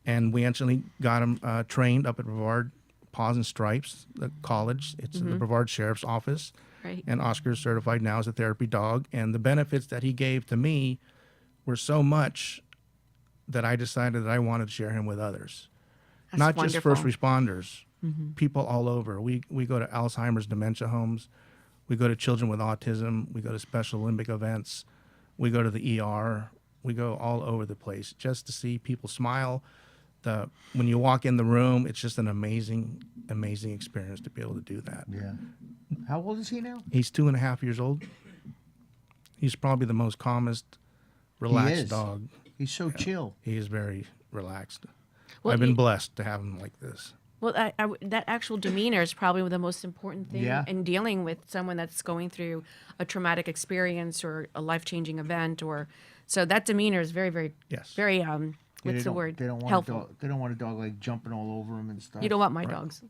And we actually got him trained up at Brevard Paws and Stripes, the college. It's in the Brevard Sheriff's Office. Right. And Oscar's certified now as a therapy dog. And the benefits that he gave to me were so much that I decided that I wanted to share him with others. That's Not just first wonderful. responders, people all over. We go to Alzheimer's dementia homes. We go to children with autism. We go to Special Olympic events. We go to the ER. We go all over the place just to see people smile. When you walk in the room, it's just an amazing, amazing experience to be able to do that. Yeah. How old is he now? He's 2.5 years old. He's probably the most calmest, relaxed is. dog. He's so chill. He is very relaxed. Well, I've been blessed to have him like this. Well, that actual demeanor is probably the most important thing Yeah. in dealing with someone that's going through a traumatic experience or a life-changing event, so that demeanor is very, very, Yes. very Yeah, what's the word? They don't want Helpful. A dog. They don't want a dog like jumping all over him and stuff. You don't want my dogs.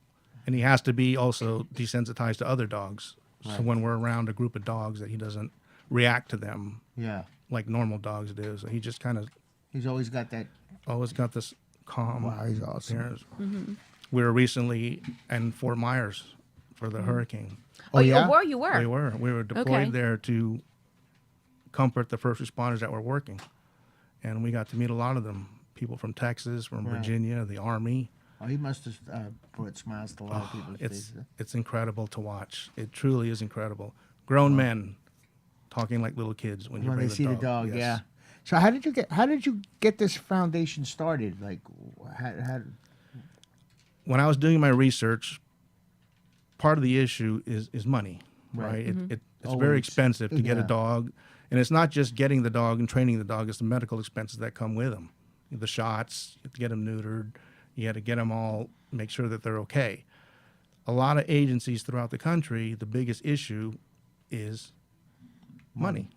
And he has to be also desensitized to other dogs. So Right. when we're around a group of dogs, that he doesn't react to them Yeah. like normal dogs do. So he just kind of He's always got that. always got this calm. Wow, he's awesome. appearance. Mm-hmm. We were recently in Fort Myers for the hurricane. Oh, yeah? where you were? We were deployed Okay. there to comfort the first responders that were working. And we got to meet a lot of them. People from Texas, from Right. Virginia, the Army. Oh, he must have brought smiles to a lot of people's It's faces. it's incredible to watch. It truly is incredible. Grown men talking like little kids when you When bring they see the dog, Yes. yeah. So how did you get this foundation started? Like, how When I was doing my research, part of the issue is money, right? It's Always. very expensive to get a Yeah. dog, and it's not just getting the dog and training the dog; it's the medical expenses that come with them, the shots, you have to get them neutered, you had to get them all, make sure that they're okay. A lot of agencies throughout the country, the biggest issue is money,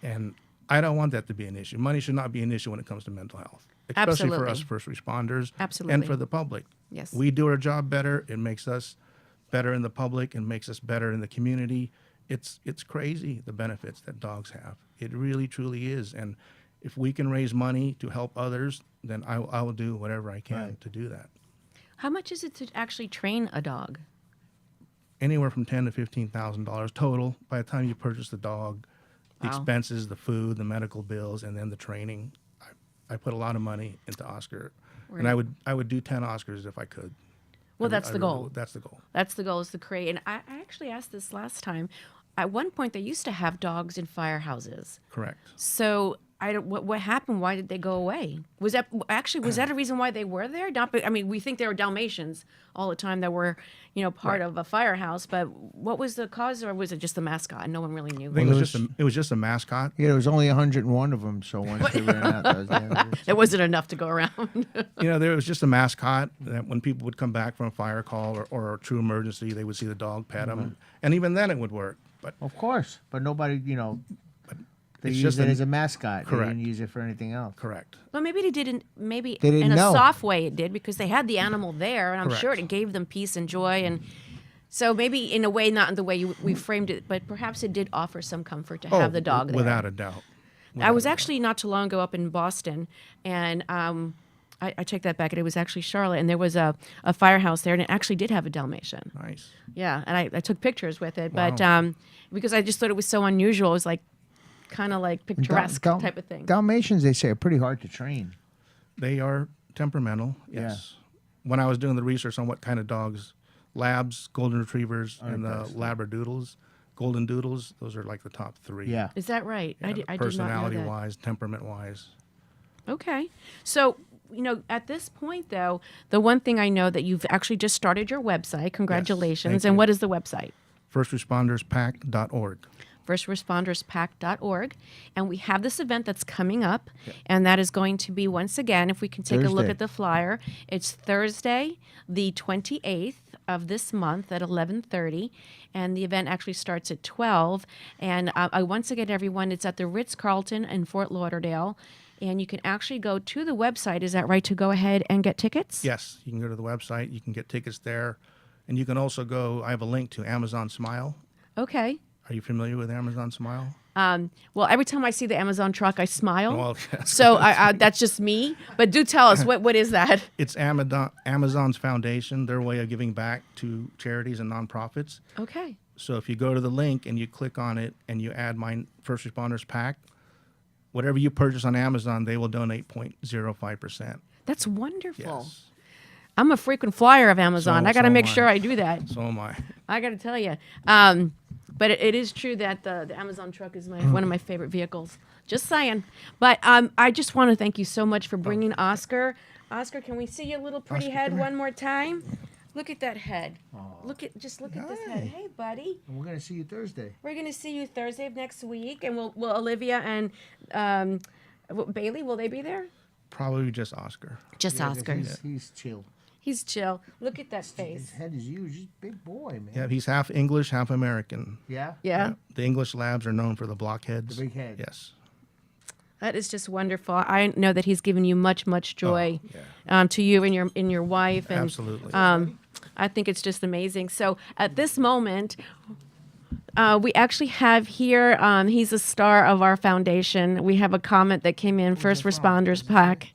and I don't want that to be an issue. Money should not be an issue when it comes to mental health, especially for us first responders Absolutely. and for the public. Yes. We do our job better. It makes us better in the public and makes us better in the community. It's crazy the benefits that dogs have. It really, truly is. And if we can raise money to help others, then I will do whatever I can to do that. How much is it to actually train a dog? Anywhere from $10,000 to $15,000 total. By the time you purchase the dog, the Wow. expenses, the food, the medical bills, and then the training. I put a lot of money into Oscar, and Right. I would do 10 Oscars if I could. Well, I that's the really goal. would. That's the goal. That's the goal, is to create. And I actually asked this last time. At one point, they used to have dogs in firehouses. Correct. So what happened? Why did they go away? Was that a reason why they were there? I mean, we think they were Dalmatians all the time that were, part of a firehouse. But what was the cause, or was it just the mascot? No one really knew. I think it was just a mascot. Yeah, there was only 101 of them. So once they ran out, There wasn't enough to go around. There was just a mascot that when people would come back from a fire call or a true emergency, they would see the dog, pet them, and even then it would work. But of course, but nobody, they it's used just it as a mascot. Correct. They didn't use it for anything else. Correct. Well, maybe they didn't. Maybe They didn't in a know. soft way it did, because they had the animal there, and I'm Correct. sure it gave them peace and joy. And so maybe in a way, not in the way we framed it, but perhaps it did offer some comfort to have the dog there. Without a doubt. I was actually not too long ago up in Boston, and I take that back. It was actually Charlotte, and there was a firehouse there, and it actually did have a Dalmatian. Nice. Yeah, and I took pictures with it, Wow. but because I just thought it was so unusual. It was like kind of like picturesque type of thing. Dalmatians, they say, are pretty hard to train. They are temperamental. Yes. When I was doing the research on what kind of dogs, Labs, Golden Retrievers, and the Labradoodles, Golden Doodles, those are like the top three. Yeah. Is that right? I did not know that. Personality-wise, temperament-wise. Okay. So, at this point, though, the one thing I know that you've actually just started your website. Congratulations. thank And you. what is the website? FirstRespondersPack.org. FirstRespondersPack.org. And we have this event that's coming up, and that is going to be, once again, if we can take a look Thursday. at the flyer, it's Thursday, the 28th of this month at 11:30, and the event actually starts at 12. And once again, everyone, it's at the Ritz-Carlton in Fort Lauderdale. And you can actually go to the website. Is that right, to go ahead and get tickets? Yes, you can go to the website. You can get tickets there. And you can also I have a link to Amazon Smile. Okay. Are you familiar with Amazon Smile? Well, every time I see the Amazon truck, I smile. Well, yes. So that's just me. But do tell us, what is that? It's Amazon's foundation, their way of giving back to charities and nonprofits. Okay. So if you go to the link and you click on it and you add my First Responders Pack, whatever you purchase on Amazon, they will donate 0.05%. That's wonderful. Yes. I'm a frequent flyer of Amazon. So- I got to so make am I. sure I do that. So am I. I got to tell you. But it is true that the Amazon truck is one of my favorite vehicles. Just saying. But I just want to thank you so much for bringing Oscar. Oscar, can we see your little pretty Oscar, head come here. one more time? Look at that head. Look at this head. Hi. Hey, buddy. And we're going to see you Thursday. We're going to see you Thursday of next week, and will Olivia and Bailey, will they be there? Probably just Oscar. Just Oscar. He's chill. He's chill. Look at that His face. head is huge. He's a big boy, man. Yeah, he's half English, half American. Yeah? Yeah. The English labs are known for the blockheads. The big head. Yes. That is just wonderful. I know that he's given you much joy, to you and your wife. And, Absolutely. I think it's just amazing. So at this moment, we actually have here, he's a star of our foundation. We have a comment that came in, First Responders Pack.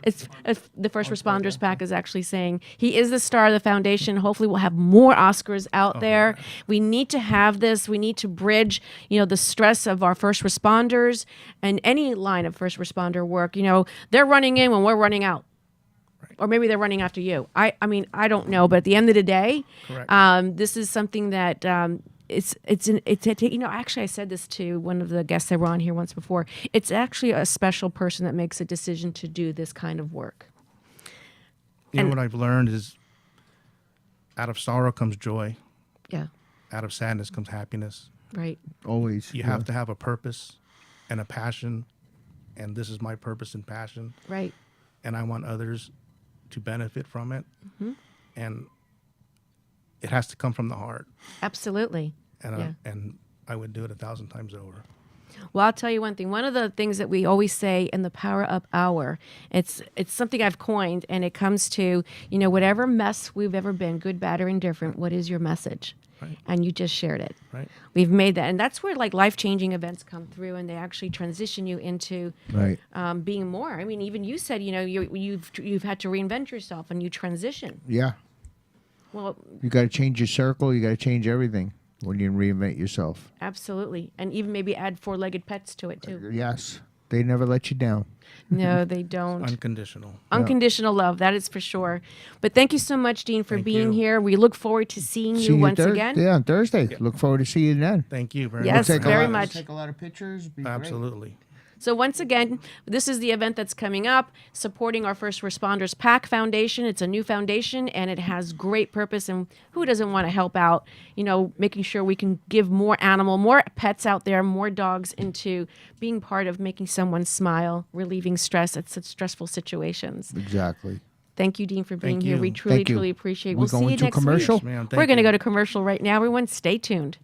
It's the First Responders Pack is actually saying he is the star of the foundation. Hopefully we'll have more Oscars out there. Yeah. We need to have this. We need to bridge, the stress of our first responders and any line of first responder work. They're running in when we're running out. Right. Or maybe they're running after you. I mean, I don't know. But at the end of the day, this is something that actually I said this to one of the guests that were on here once before. It's actually a special person that makes a decision to do this kind of work. You know what I've learned is out of sorrow comes joy. Yeah. Out of sadness comes happiness. Right. Always. You have to have a purpose and a passion, and this is my purpose and passion. Right. And I want others to benefit from it. Mm-hmm. And it has to come from the heart. Absolutely. And I would do it 1,000 times over. Well, I'll tell you one thing. One of the things that we always say in the Power Up Hour, it's something I've coined, and it comes to, whatever mess we've ever been, good, bad, or indifferent, what is your message? Right. And you just shared it. Right. We've made that. And that's where like life-changing events come through, and they actually transition you into being more. I mean, even you said, you've had to reinvent yourself and you transition. Yeah. Well, you got to change your circle. You got to change everything when you reinvent yourself. Absolutely. And even maybe add 4-legged pets to it too. Yes. They never let you down. No, they don't. Unconditional. Unconditional love, that is for sure. But thank you so much, Dean, for being here. We look forward to seeing you once again. Yeah, on Thursday. Look forward to seeing you then. Thank you very much. Yes, very much. Take a lot of pictures. Absolutely. Great. So once again, this is the event that's coming up, supporting our First Responders PAC Foundation. It's a new foundation, and it has great purpose. And who doesn't want to help out, making sure we can give more pets out there, more dogs into being part of making someone smile, relieving stress at such stressful situations. Exactly. Thank you, Dean, for being here. We truly appreciate it. We'll see you next commercial? week. Man, We're going to go to commercial right now. Everyone, stay tuned.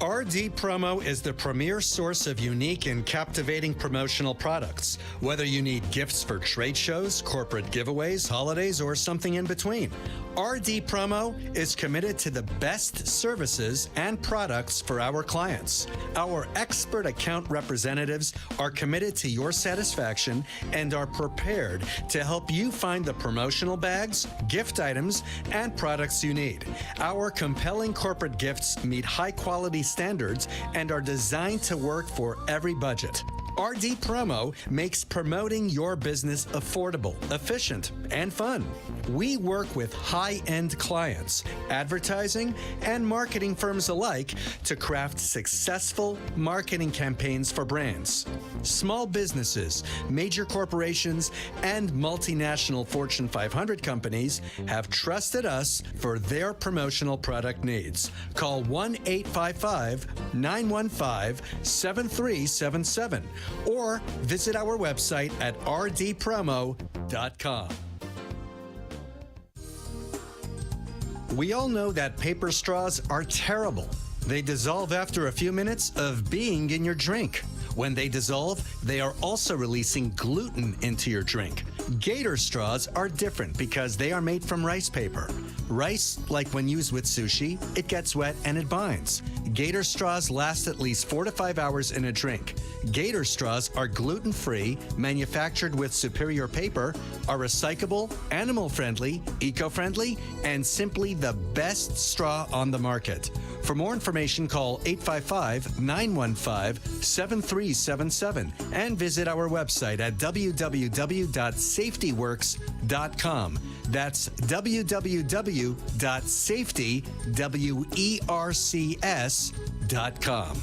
RD Promo is the premier source of unique and captivating promotional products. Whether you need gifts for trade shows, corporate giveaways, holidays, or something in between, RD Promo is committed to the best services and products for our clients. Our expert account representatives are committed to your satisfaction and are prepared to help you find the promotional bags, gift items, and products you need. Our compelling corporate gifts meet high-quality standards and are designed to work for every budget. RD Promo makes promoting your business affordable, efficient, and fun. We work with high-end clients, advertising, and marketing firms alike to craft successful marketing campaigns for brands. Small businesses, major corporations, and multinational Fortune 500 companies have trusted us for their promotional product needs. Call 1-855-915-7377 or visit our website at rdpromo.com. We all know that paper straws are terrible. They dissolve after a few minutes of being in your drink. When they dissolve, they are also releasing gluten into your drink. Gator straws are different because they are made from rice paper. Rice, like when used with sushi, it gets wet and it binds. Gator straws last at least 4 to 5 hours in a drink. Gator straws are gluten-free, manufactured with superior paper, are recyclable, animal-friendly, eco-friendly, and simply the best straw on the market. For more information, call 855-915-7377 and visit our website at www.safetyworks.com. That's www.safetywercs.com.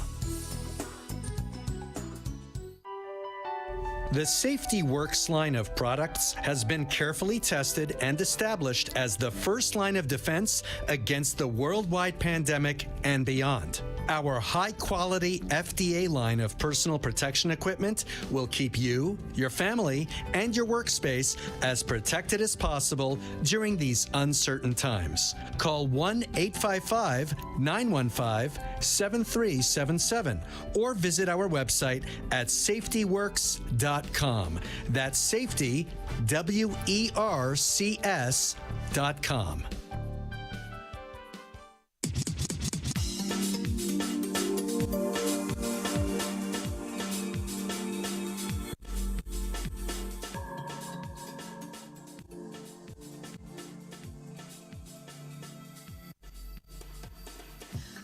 The Safety Works line of products has been carefully tested and established as the first line of defense against the worldwide pandemic and beyond. Our high-quality FDA line of personal protection equipment will keep you, your family, and your workspace as protected as possible during these uncertain times. Call 1-855-915-7377 or visit our website at safetyworks.com. That's safety, WERCS.com.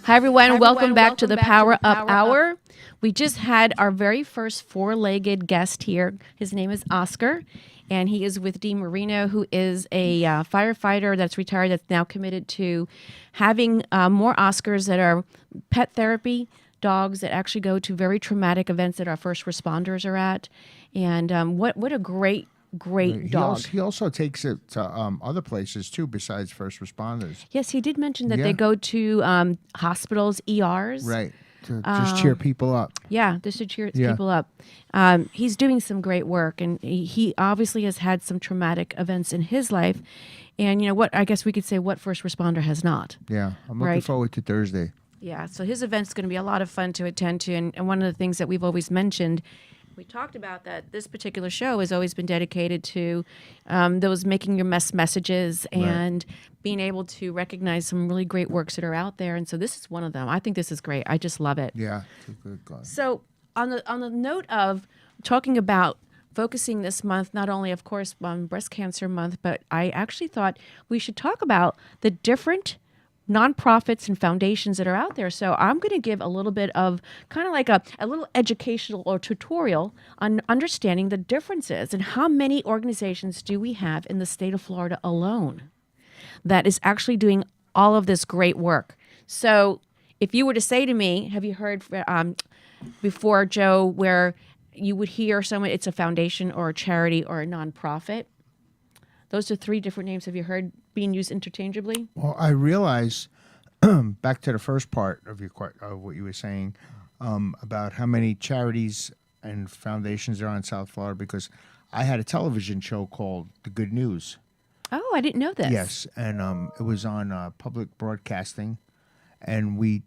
Hi, everyone. Welcome back to the Power Up Hour. We just had our very first four-legged guest here. His name is Oscar, and he is with Dee Marino, who is a firefighter that's retired that's now committed to having more Oscars that are pet therapy dogs that actually go to very traumatic events that our first responders are at. And what a great dog. He also takes it to other places too, besides first responders. Yes, he did mention that they go to hospitals, ERs. Right, to just cheer people up. Yeah, just to cheer people up. He's doing some great work, and he obviously has had some traumatic events in his life. And you know what? I guess we could say what first responder has not. Yeah, I'm looking forward to Thursday. Yeah, so his event's going to be a lot of fun to attend to. And one of the things that we've always mentioned, we talked about that this particular show has always been dedicated to those making your messages and being able to recognize some really great works that are out there. And so this is one of them. I think this is great. I just love it. Yeah, it's a good cause. So on the note of talking about focusing this month, not only, of course, on Breast Cancer Month, but I actually thought we should talk about the different nonprofits and foundations that are out there. So I'm going to give a little bit of kind of like a little educational or tutorial on understanding the differences and how many organizations do we have in the state of Florida alone that is actually doing all of this great work. So if you were to say to me, have you heard before, Joe, where you would hear someone, it's a foundation or a charity or a nonprofit? Those are three different names. Have you heard being used interchangeably? Well, I realize, back to the first part of what you were saying about how many charities and foundations there are in South Florida, because I had a television show called The Good News. Oh, I didn't know this. Yes, and it was on public broadcasting, and we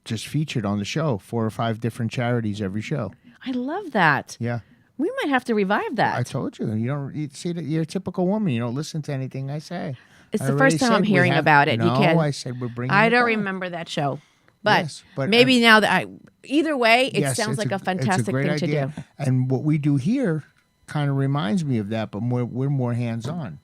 just featured on the show 4 or 5 different charities every show. I love that. Yeah. We might have to revive that. I told you. You see that you're a typical woman. You don't listen to anything I say. It's the first time I'm hearing about it. No, I said we're bringing I it don't back. remember that show. But, Yes, but maybe now that either way, it yes, sounds it's like a fantastic it's a great thing idea. to do. And what we do here kind of reminds me of that, but we're more hands-on.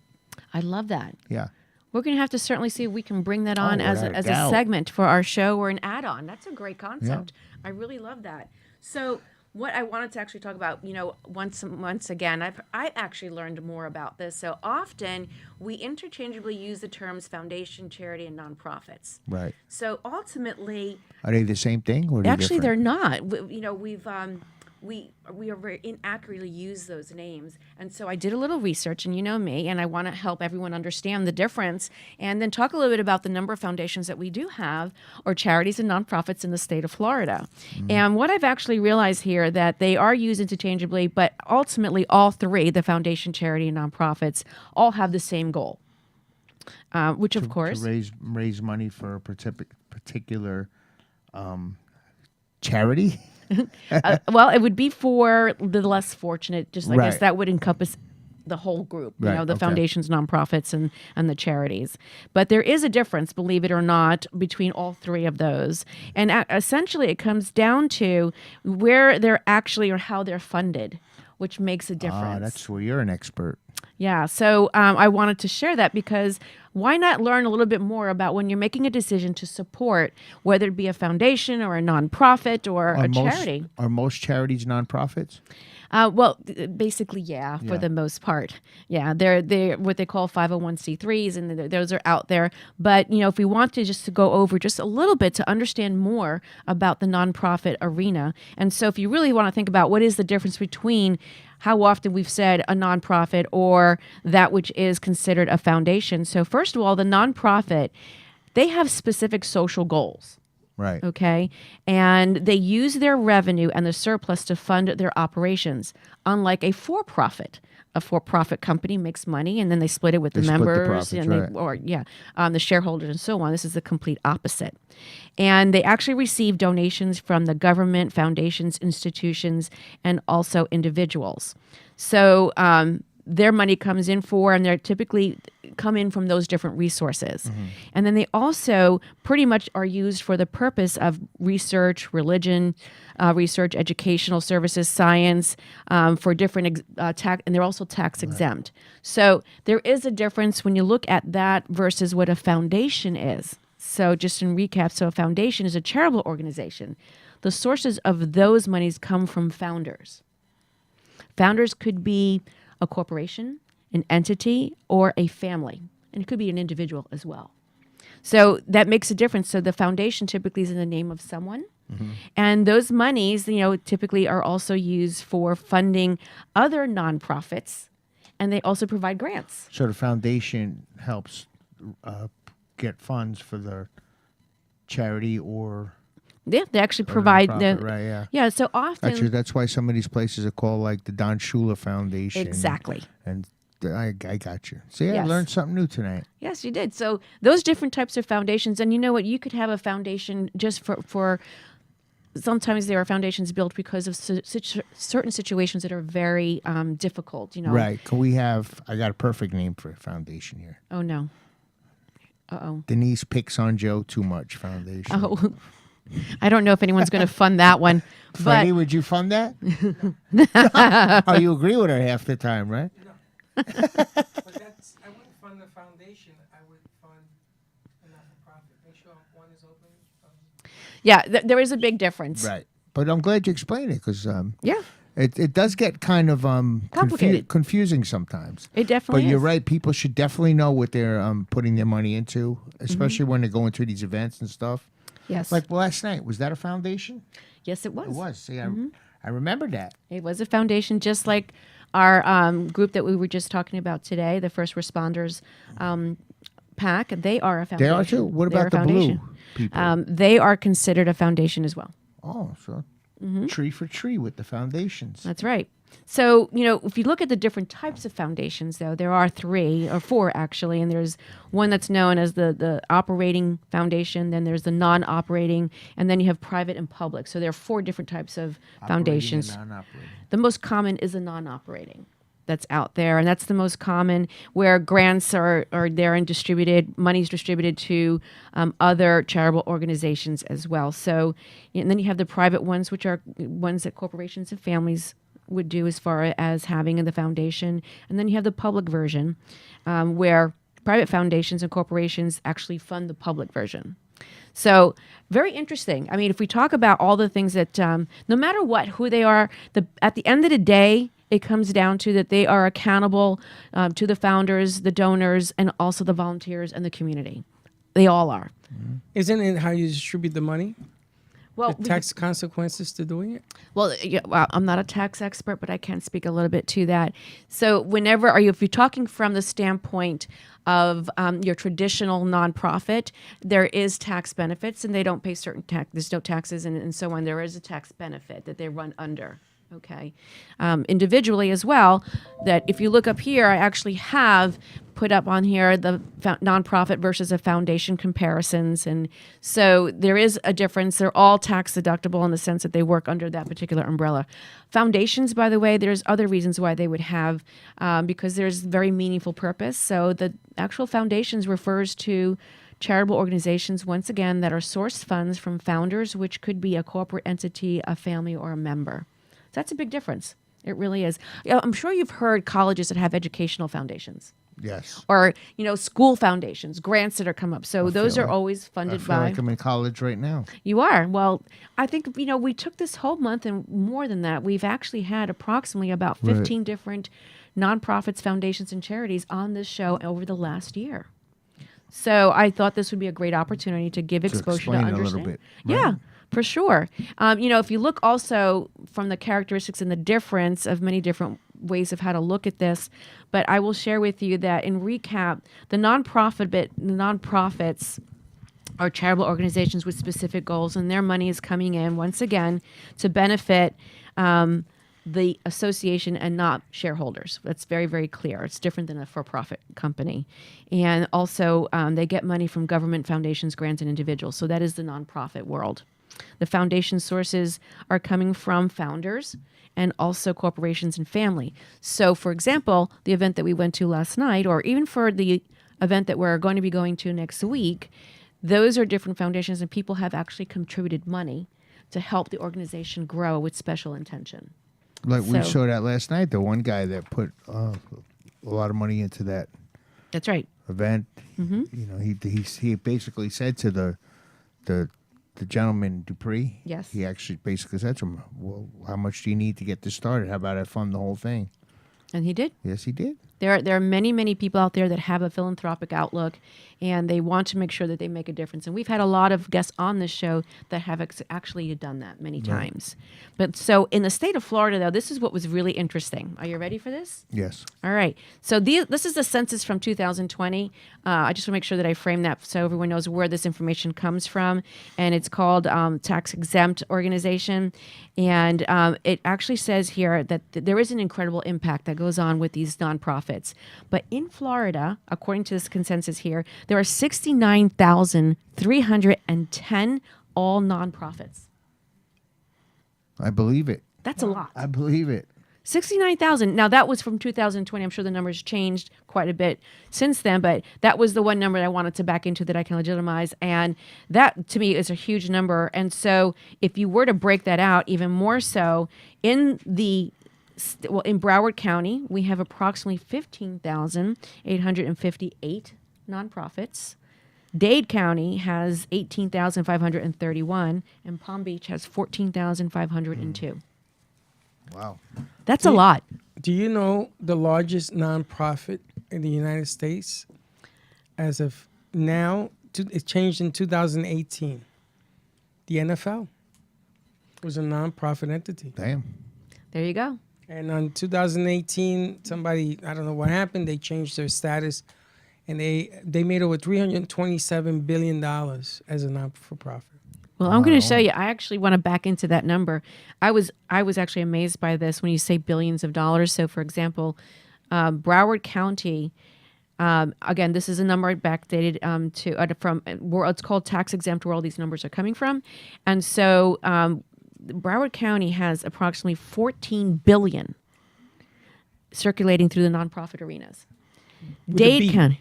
I love that. Yeah. We're going to have to certainly see if we can bring that on as without a doubt. segment for our show or an add-on. That's a great concept. I really love that. So what I wanted to actually talk about, once again, I actually learned more about this. So often we interchangeably use the terms foundation, charity, and nonprofits. Right. So ultimately, Are they the same thing? Or are they actually they're different? not. We are very inaccurately use those names. And so I did a little research, and you know me, and I want to help everyone understand the difference and then talk a little bit about the number of foundations that we do have or charities and nonprofits in the state of Florida. And what I've actually realized here that they are used interchangeably, but ultimately all three, the foundation, charity, and nonprofits, all have the same goal, which of course... To raise money for a particular charity? Well, it would be for the less fortunate. Just I guess Right. that would encompass the whole group. Right, The okay. foundations, nonprofits, and the charities. But there is a difference, believe it or not, between all three of those. And essentially, it comes down to where they're actually or how they're funded, which makes a difference. That's where you're an expert. Yeah, so I wanted to share that because why not learn a little bit more about when you're making a decision to support, whether it be a foundation or a nonprofit or a charity? Are most charities nonprofits? Well, basically, yeah, for the most part. Yeah, they're what they call 501c3s, and those are out there. But, if we want to go over just a little bit to understand more about the nonprofit arena. And so if you really want to think about what is the difference between how often we've said a nonprofit or that which is considered a foundation. So first of all, the nonprofit, they have specific social goals. Right. Okay. And they use their revenue and the surplus to fund their operations, unlike a for-profit. A for-profit company makes money and then they split it with the They split the members profits, and right. the shareholders and so on. This is the complete opposite. And they actually receive donations from the government, foundations, institutions, and also individuals. So their money comes in and they're typically come in from those different resources. And then they also pretty much are used for the purpose of research, religion, research, educational services, science, for different tax, and they're also tax exempt. So there is a difference when you look at that versus what a foundation is. So just in recap, so a foundation is a charitable organization. The sources of those monies come from founders. Founders could be a corporation, an entity, or a family. And it could be an individual as well. So that makes a difference. So the foundation typically is in the name of someone. And those monies, typically are also used for funding other nonprofits. And they also provide grants. So the foundation helps get funds for the charity or... Yeah, they actually provide right, yeah. So often That's why some of these places are called like the Don Shula Foundation. Exactly. And I got you. See, I Yes. learned something new tonight. Yes, you did. So those different types of foundations, and you know what? You could have a foundation just for sometimes there are foundations built because of certain situations that are very difficult. Right. Can we have? I got a perfect name for a foundation here. Oh no. Uh-oh. Denise Picks on Joe Too Much Foundation. Oh. I don't know if anyone's going to fund that one. Freddie, would you fund that? Oh, you agree with her half the time, right? But I wouldn't fund the foundation. I would fund a not-for-profit. Make sure one is open. Yeah, there is a big difference. Right. But I'm glad you explained it because yeah, it does get kind of complicated, confusing sometimes. It definitely But you're is. right. People should definitely know what they're putting their money into, especially when they're going to these events and stuff. Yes. Like last night, was that a foundation? Yes, it was. It was. See, I remember that. It was a foundation, just like our group that we were just talking about today, the First Responders PAC. They are a foundation. They are too? What They're about a the blue foundation. people? They are considered a foundation as well. Oh, so tree for tree with the foundations. That's right. So, if you look at the different types of foundations, though, there are 3 or 4 actually, and there's one that's known as the operating foundation, then there's the non-operating, and then you have private and public. So there are 4 different types of foundations. Operating and non-operating. The most common is the non-operating that's out there, and that's the most common where grants are there and distributed, money's distributed to other charitable organizations as well. So, and then you have the private ones, which are ones that corporations and families would do as far as having in the foundation. And then you have the public version where private foundations and corporations actually fund the public version. So very interesting. I mean, if we talk about all the things that no matter who they are, at the end of the day, it comes down to that they are accountable to the founders, the donors, and also the volunteers and the community. They all are. Isn't it how you distribute the money? Well, the tax consequences to doing it? Well, I'm not a tax expert, but I can speak a little bit to that. So if you're talking from the standpoint of your traditional nonprofit, there is tax benefits and they don't pay certain tax. There's no taxes and so on. There is a tax benefit that they run under. Okay. Individually as well, that if you look up here, I actually have put up on here the nonprofit versus a foundation comparisons. And so there is a difference. They're all tax deductible in the sense that they work under that particular umbrella. Foundations, by the way, there's other reasons why they would have, because there's very meaningful purpose. So the actual foundations refers to charitable organizations, once again, that are sourced funds from founders, which could be a corporate entity, a family, or a member. So that's a big difference. It really is. I'm sure you've heard colleges that have educational foundations. Yes. Or, school foundations, grants that are come up. So those are always funded by. I feel like I'm in college right now. You are. Well, I think, we took this whole month and more than that. We've actually had approximately about 15 different nonprofits, foundations, and charities on this show over the last year. So I thought this would be a great opportunity to give exposure to understand. A little bit. Right? Yeah. For sure. If you look also from the characteristics and the difference of many different ways of how to look at this, but I will share with you that in recap, the nonprofits are charitable organizations with specific goals, and their money is coming in once again to benefit the association and not shareholders. That's very, very clear. It's different than a for-profit company. And also, they get money from government, foundations, grants, and individuals. So that is the nonprofit world. The foundation sources are coming from founders and also corporations and family. So, for example, the event that we went to last night, or even for the event that we're going to be going to next week, those are different foundations, and people have actually contributed money to help the organization grow with special intention. Like we saw that last night, the one guy that put a lot of money into that. That's right. Event. You know, he basically said to the gentleman Dupree. Yes. He actually basically said to him, "Well, how much do you need to get this started? How about I fund the whole thing?" And he did. Yes, he did. There are many, many people out there that have a philanthropic outlook, and they want to make sure that they make a difference. And we've had a lot of guests on this show that have actually done that many times. But so in the state of Florida, though, this is what was really interesting. Are you ready for this? Yes. All right. So this is the census from 2020. I just want to make sure that I frame that so everyone knows where this information comes from. And it's called Tax Exempt Organization. And it actually says here that there is an incredible impact that goes on with these nonprofits. But in Florida, according to this consensus here, there are 69,310 all nonprofits. I believe it. That's a lot. I believe it. 69,000. Now, that was from 2020. I'm sure the numbers changed quite a bit since then, but that was the one number that I wanted to back into that I can legitimize. And that, to me, is a huge number. And so if you were to break that out even more so, in Broward County, we have approximately 15,858 nonprofits. Dade County has 18,531, and Palm Beach has 14,502. Wow. That's a lot. Do you know the largest nonprofit in the United States? As of now, it changed in 2018. The NFL was a nonprofit entity. Damn. There you go. And on 2018, somebody, I don't know what happened, they changed their status, and they made over $327 billion as a non-for-profit. Well, I'm going to show you. I actually want to back into that number. I was actually amazed by this when you say billions of dollars. So, for example, Broward County, again, this is a number backdated from where it's called tax exempt, where all these numbers are coming from, and so Broward County has approximately $14 billion circulating through the nonprofit arenas. Dade County,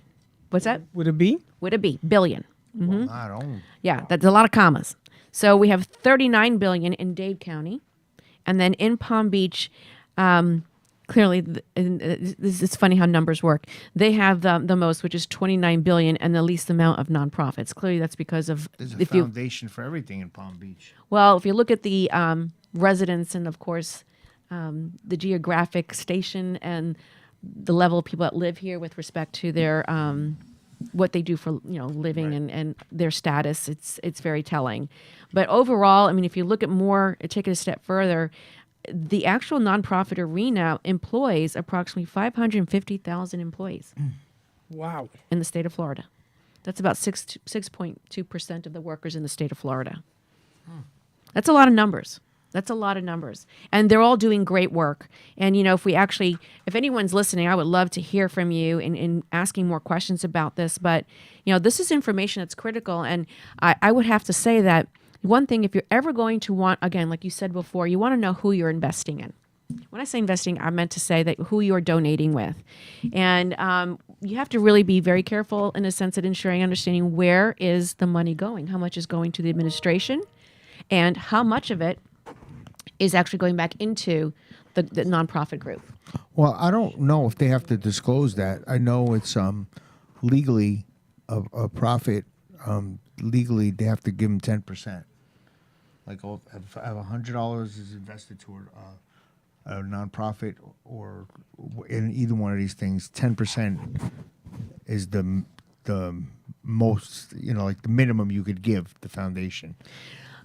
what's that? Would it be? Would it be billion? Well, not only. Yeah, that's a lot of commas. So we have $39 billion in Dade County, and then in Palm Beach, clearly, it's funny how numbers work. They have the most, which is $29 billion, and the least amount of nonprofits. Clearly, that's because of There's a foundation for everything in Palm Beach. Well, if you look at the residents and, of course, the geographic station and the level of people that live here with respect to their what they do for living and their status, it's very telling. But overall, I mean, if you look at more, take it a step further, the actual nonprofit arena employs approximately 550,000 employees. Wow. In the state of Florida. That's about 6.2% of the workers in the state of Florida. That's a lot of numbers. That's a lot of numbers. And they're all doing great work. And, if anyone's listening, I would love to hear from you in asking more questions about this. But, this is information that's critical. And I would have to say that one thing, if you're ever going to want, again, like you said before, you want to know who you're investing in. When I say investing, I meant to say that who you're donating with. And you have to really be very careful in a sense of understanding where is the money going, how much is going to the administration, and how much of it is actually going back into the nonprofit group. Well, I don't know if they have to disclose that. I know it's legally a profit. Legally, they have to give them 10%. Like if $100 is invested toward a nonprofit or in either one of these things, 10% is the most, like the minimum you could give the foundation.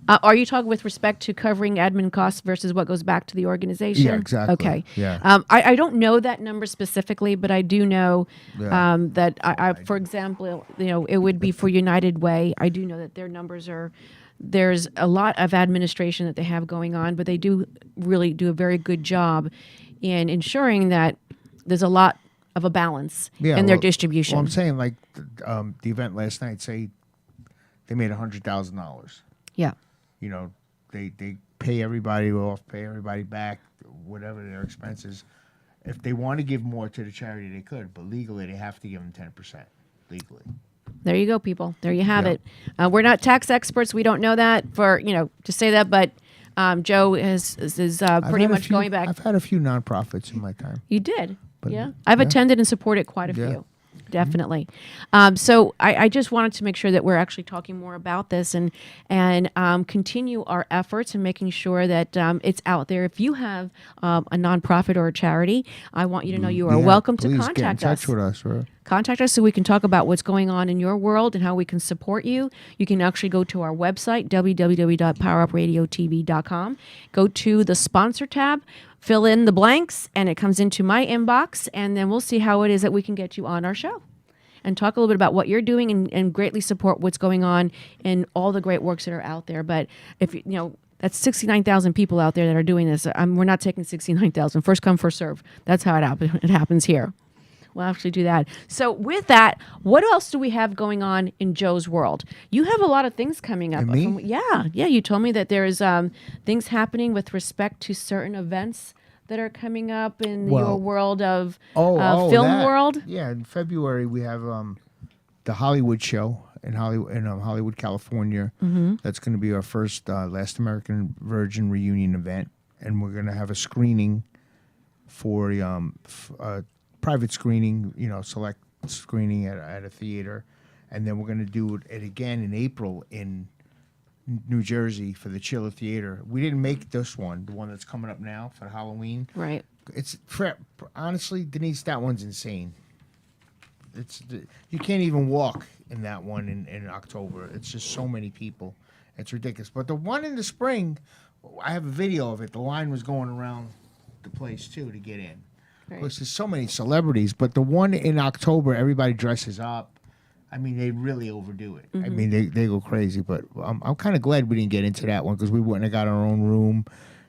Are you talking with respect to covering admin costs versus what goes back to the organization? Yeah, exactly. Okay. Yeah. I don't know that number specifically, but I do know Yeah. that, for example, it would be for United Way. I do know that their numbers are, there's a lot of administration that they have going on, but they do really do a very good job in ensuring that there's a lot of a balance in their distribution. Well, I'm saying like the event last night, say they made $100,000. Yeah. They pay everybody off, pay everybody back, whatever their expenses. If they want to give more to the charity, they could, but legally they have to give them 10% legally. There you go, people. There you have it. We're not tax experts. We don't know that to say that, but Joe is pretty much going back. I've had a few nonprofits in my time. You did? But, yeah. I've attended and supported quite a few. Definitely. So I just wanted to make sure that we're actually talking more about this and continue our efforts and making sure that it's out there. If you have a nonprofit or a charity, I want you to know you are welcome to contact us. Get in touch with us. Right? Contact us so we can talk about what's going on in your world and how we can support you. You can actually go to our website, www.powerupRadioTV.com. Go to the sponsor tab, fill in the blanks, and it comes into my inbox, and then we'll see how it is that we can get you on our show and talk a little bit about what you're doing and greatly support what's going on and all the great works that are out there. But if that's 69,000 people out there that are doing this. We're not taking 69,000. First come, first serve. That's how it happens here. We'll actually do that. So with that, what else do we have going on in Joe's world? You have a lot of things coming up. Me? Yeah. You told me that there's things happening with respect to certain events that are coming up in your world of film world. Yeah, in February we have the Hollywood show in Hollywood, California. Mm-hmm. That's going to be our first Last American Virgin reunion event, and we're going to have a screening for private screening, select screening at a theater, and then we're going to do it again in April in New Jersey for the Chiller Theater. We didn't make this one, the one that's coming up now for Halloween. Right. It's honestly, Denise, that one's insane. You can't even walk in that one in October. It's just so many people. It's ridiculous. But the one in the spring, I have a video of it. The line was going around the place too to get in. Right. Of course, there's so many celebrities, but the one in October, everybody dresses up. I mean, they really overdo it. I mean, they go crazy. But I'm kind of glad we didn't get into that one because we wouldn't have got our own room.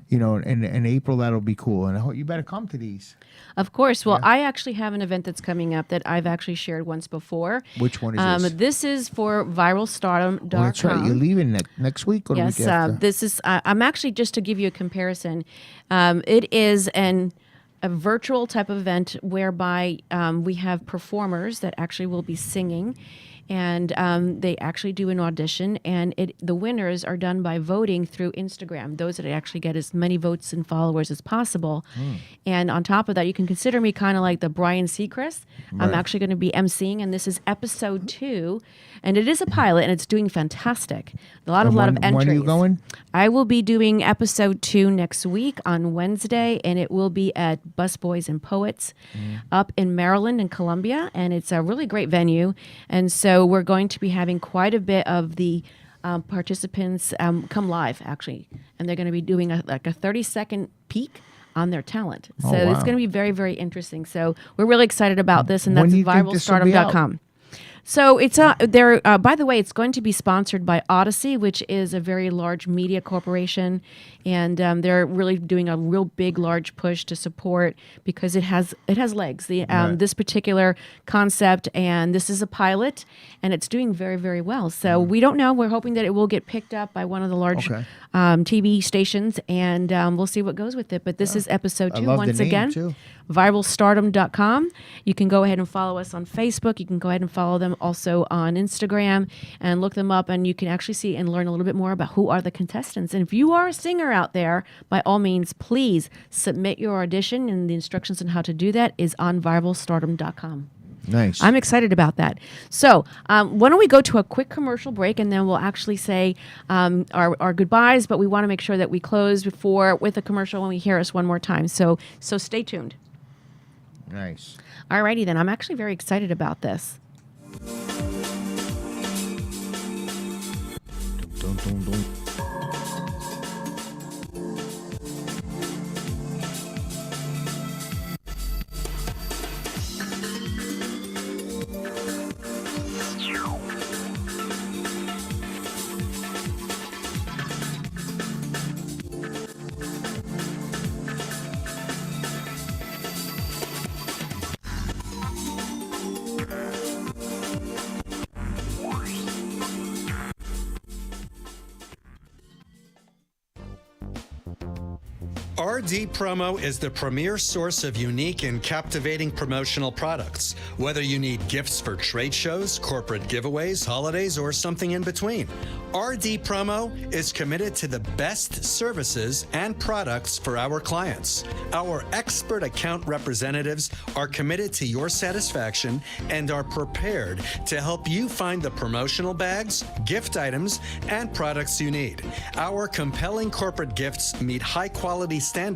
In April, that'll be cool. And you better come to these. Of course. Well, I actually have an event that's coming up that I've actually shared once before. Which one is this? This is for viralstardom.com. Oh, that's right. You're leaving next week or the week after? This is. I'm actually, just to give you a comparison, it is a virtual type of event whereby we have performers that actually will be singing, and they actually do an audition, and the winners are done by voting through Instagram, those that actually get as many votes and followers as possible. And on top of that, you can consider me kind of like the Brian Seacrest. I'm actually going to be emceeing, and this is episode 2, and it is a pilot, and it's doing fantastic. A lot of entries. When are you going? I will be doing episode 2 next week on Wednesday, and it will be at Busboys and Poets up in Maryland and Columbia, and it's a really great venue. And so we're going to be having quite a bit of the participants come live, actually, and they're going to be doing a 30-second peek on their talent. So it's going to be very, very interesting. So we're really excited about this, and that's viralstardom.com. So it's there. By the way, it's going to be sponsored by Odyssey, which is a very large media corporation, and they're really doing a real big, large push to support because it has legs. This particular concept, and this is a pilot, and it's doing very, very well. So we don't know. We're hoping that it will get picked up by one of the large TV stations, and we'll see what goes with it. But this is episode 2 once again. Too. viralstardom.com. You can go ahead and follow us on Facebook. You can go ahead and follow them also on Instagram and look them up, and you can actually see and learn a little bit more about who are the contestants. And if you are a singer out there, by all means, please submit your audition, and the instructions on how to do that is on viralstardom.com. Nice. I'm excited about that. So why don't we go to a quick commercial break, and then we'll actually say our goodbyes, but we want to make sure that we close with a commercial when we hear us one more time. So stay tuned. Nice. All righty then. I'm actually very excited about this. Dun, dun, dun. RD Promo is the premier source of unique and captivating promotional products. Whether you need gifts for trade shows, corporate giveaways, holidays, or something in between, RD Promo is committed to the best services and products for our clients. Our expert account representatives are committed to your satisfaction and are prepared to help you find the promotional bags, gift items, and products you need. Our compelling corporate gifts meet high-quality standards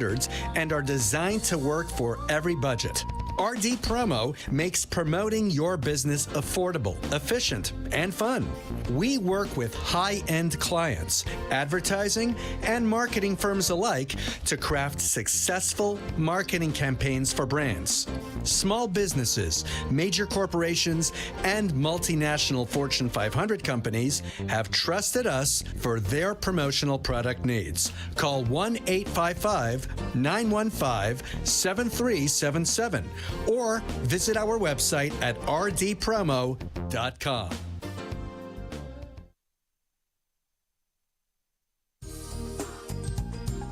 and are designed to work for every budget. RD Promo makes promoting your business affordable, efficient, and fun. We work with high-end clients, advertising, and marketing firms alike to craft successful marketing campaigns for brands. Small businesses, major corporations, and multinational Fortune 500 companies have trusted us for their promotional product needs. Call 1-855-915-7377 or visit our website at rdpromo.com.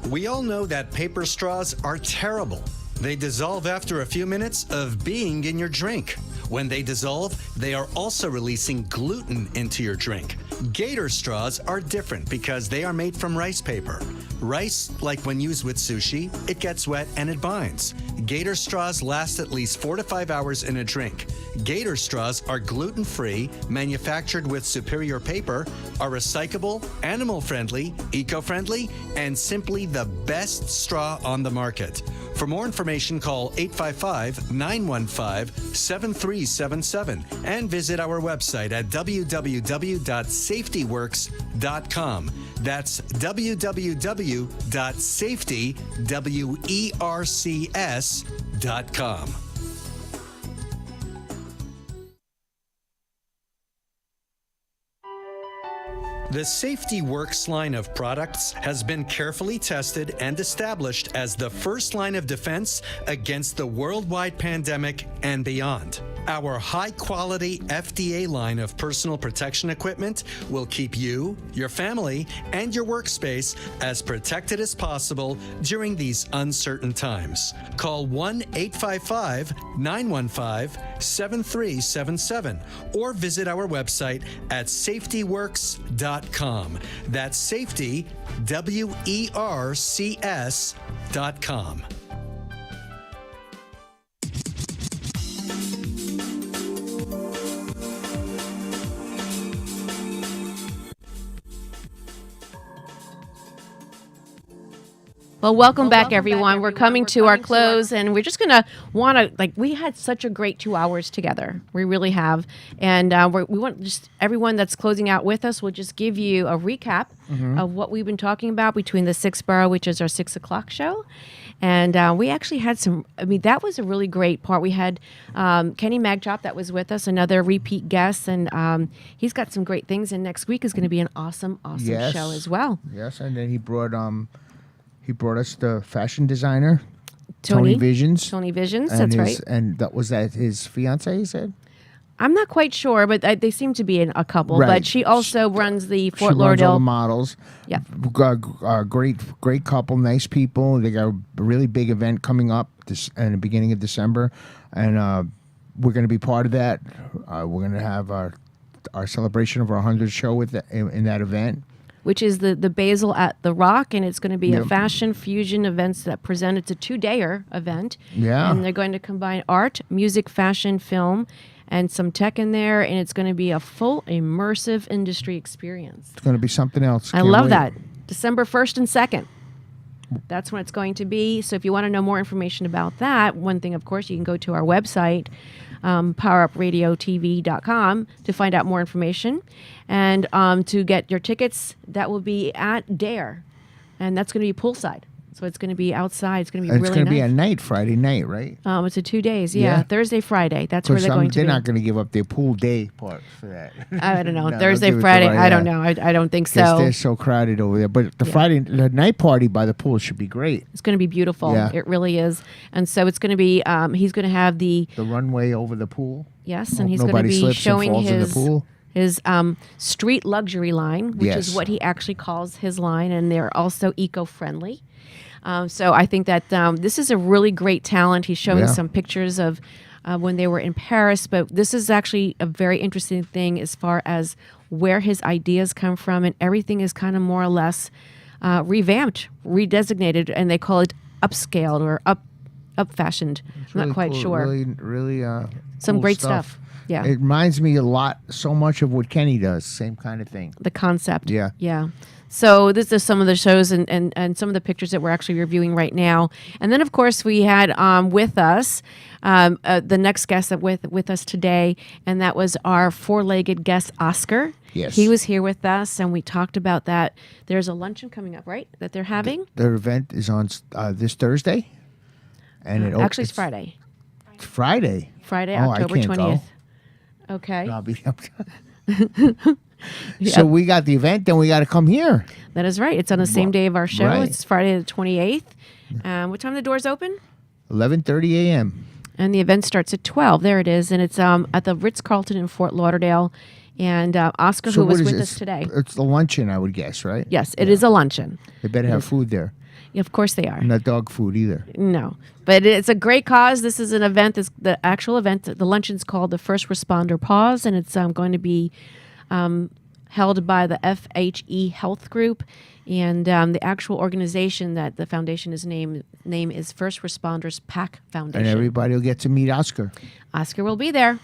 We all know that paper straws are terrible. They dissolve after a few minutes of being in your drink. When they dissolve, they are also releasing gluten into your drink. Gator straws are different because they are made from rice paper. Rice, like when used with sushi, it gets wet and it binds. Gator straws last at least 4 to 5 hours in a drink. Gator straws are gluten-free, manufactured with superior paper, are recyclable, animal-friendly, eco-friendly, and simply the best straw on the market. For more information, call 855-915-7377 and visit our website at www.safetyworks.com. That's www.safetywercs.com. The Safety Works line of products has been carefully tested and established as the first line of defense against the worldwide pandemic and beyond. Our high-quality FDA line of personal protection equipment will keep you, your family, and your workspace as protected as possible during these uncertain times. Call 1-855-915-7377 or visit our website at safetyworks.com. That's safety, WERCS.com. Well, welcome back, everyone. We're coming to our close, and we're just going to we had such a great 2 hours together. We really have. And we want just everyone that's closing out with us, we'll just give you a recap of what we've been talking about between the 6th Borough, which is our 6 o'clock show. And we actually had that was a really great part. We had Kenny Magchop that was with us, another repeat guest, and he's got some great things. And next week is going to be an awesome show as well. Yes, and then he brought us the fashion designer, Tony Visions. Tony Visions, that's right. And was that his fiance, he said? I'm not quite sure, but they seem to be a couple. Right. But she also runs the Fort She Lauderdale. runs all the models. Yeah. Great couple, nice people. They got a really big event coming up in the beginning of December. And we're going to be part of that. We're going to have our celebration of our 100th show in that event. Which is the Basil at the Rock, and it's going to be a fashion fusion events that present. It's a 2-dayer event. Yeah. And they're going to combine art, music, fashion, film, and some tech in there, and it's going to be a full immersive industry experience. It's going to be something else. I love that. December 1st and 2nd. That's when it's going to be. So if you want to know more information about that, one thing, of course, you can go to our website, powerupradiotv.com, to find out more information. And to get your tickets, that will be at Dare. And that's going to be poolside. So it's going to be outside. It's going to be really nice. It's going to be at night, Friday night, right? It's a 2 days, yeah. Thursday, Friday. That's where they're going to be. They're not going to give up their pool day part for that. I don't know. Thursday, Friday, I don't know. I don't think so. Because they're so crowded over there. But the night party by the pool should be great. It's going to be beautiful. Yeah. It really is. And so it's going to be, he's going to have the runway over the pool. Yes, and he's going to be showing his street luxury line, which is what he actually calls his line, and they're also eco-friendly. So I think that this is a really great talent. He's showing Yeah. some pictures of when they were in Paris, but this is actually a very interesting thing as far as where his ideas come from, and everything is kind of more or less revamped, redesignated, and they call it upscaled or up fashioned. It's I'm really not quite cool, sure. Really, Some cool great stuff. Yeah. It reminds me a lot, so much of what Kenny does. Same kind of thing. The concept. Yeah. Yeah. So this is some of the shows and some of the pictures that we're actually reviewing right now. And then, of course, we had with us the next guest that with us today, and that was our four-legged guest, Oscar. Yes. He was here with us, and we talked about that. There's a luncheon coming up, right, that they're having? Their event is on this Thursday. And Actually, it's Friday. It's Friday. Friday, Oh, I October can't go. 20th. Okay. I'll be Yeah. So we got the event, then we got to come here. That is right. It's on the same day of our show. Right. It's Friday the 28th. What time the doors open? 11:30 a.m. And the event starts at 12. There it is. And it's at the Ritz-Carlton in Fort Lauderdale. And Oscar, So who was what is with this? us today. It's the luncheon, I would guess, right? Yes, it is a luncheon. They better have food there. Yeah, of course they are. Not dog food either. No, but it's a great cause. This is an event. The actual event, the luncheon's called the First Responder Pause, and it's going to be held by the FHE Health Group, and the actual organization that the foundation is name is First Responders PAC Foundation. And everybody will get to meet Oscar. Oscar will be there.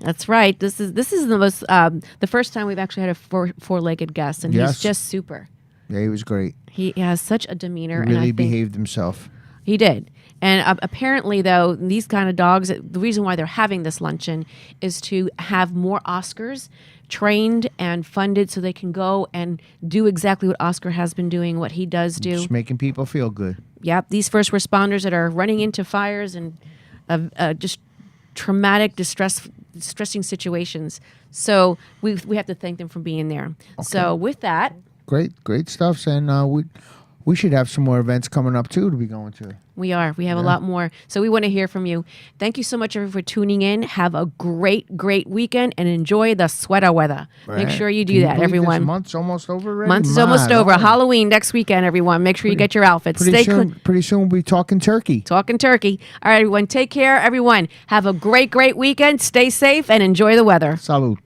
That's right. This is the most the first time we've actually had a four-legged guest, and Yes. he's just super. Yeah, he was great. He has such a demeanor, He really and I think behaved himself. he did. And apparently, though, these kind of dogs, the reason why they're having this luncheon is to have more Oscars trained and funded so they can go and do exactly what Oscar has been doing, what he does do. Just making people feel good. Yep, these first responders that are running into fires and just traumatic, distressing situations. So we have to thank them for being there. So with that, Great stuff. And we should have some more events coming up too to be going to. we have a lot more. So we want to hear from you. Thank you so much everyone for tuning in. Have a great weekend and enjoy the sweater weather. Make sure you do that, everyone. This month's almost over already. Month is almost over. Halloween next weekend, everyone. Make sure you get your outfits. Pretty soon we'll be talking turkey. Talking turkey. All right, everyone. Take care, everyone. Have a great weekend. Stay safe and enjoy the weather. Salud.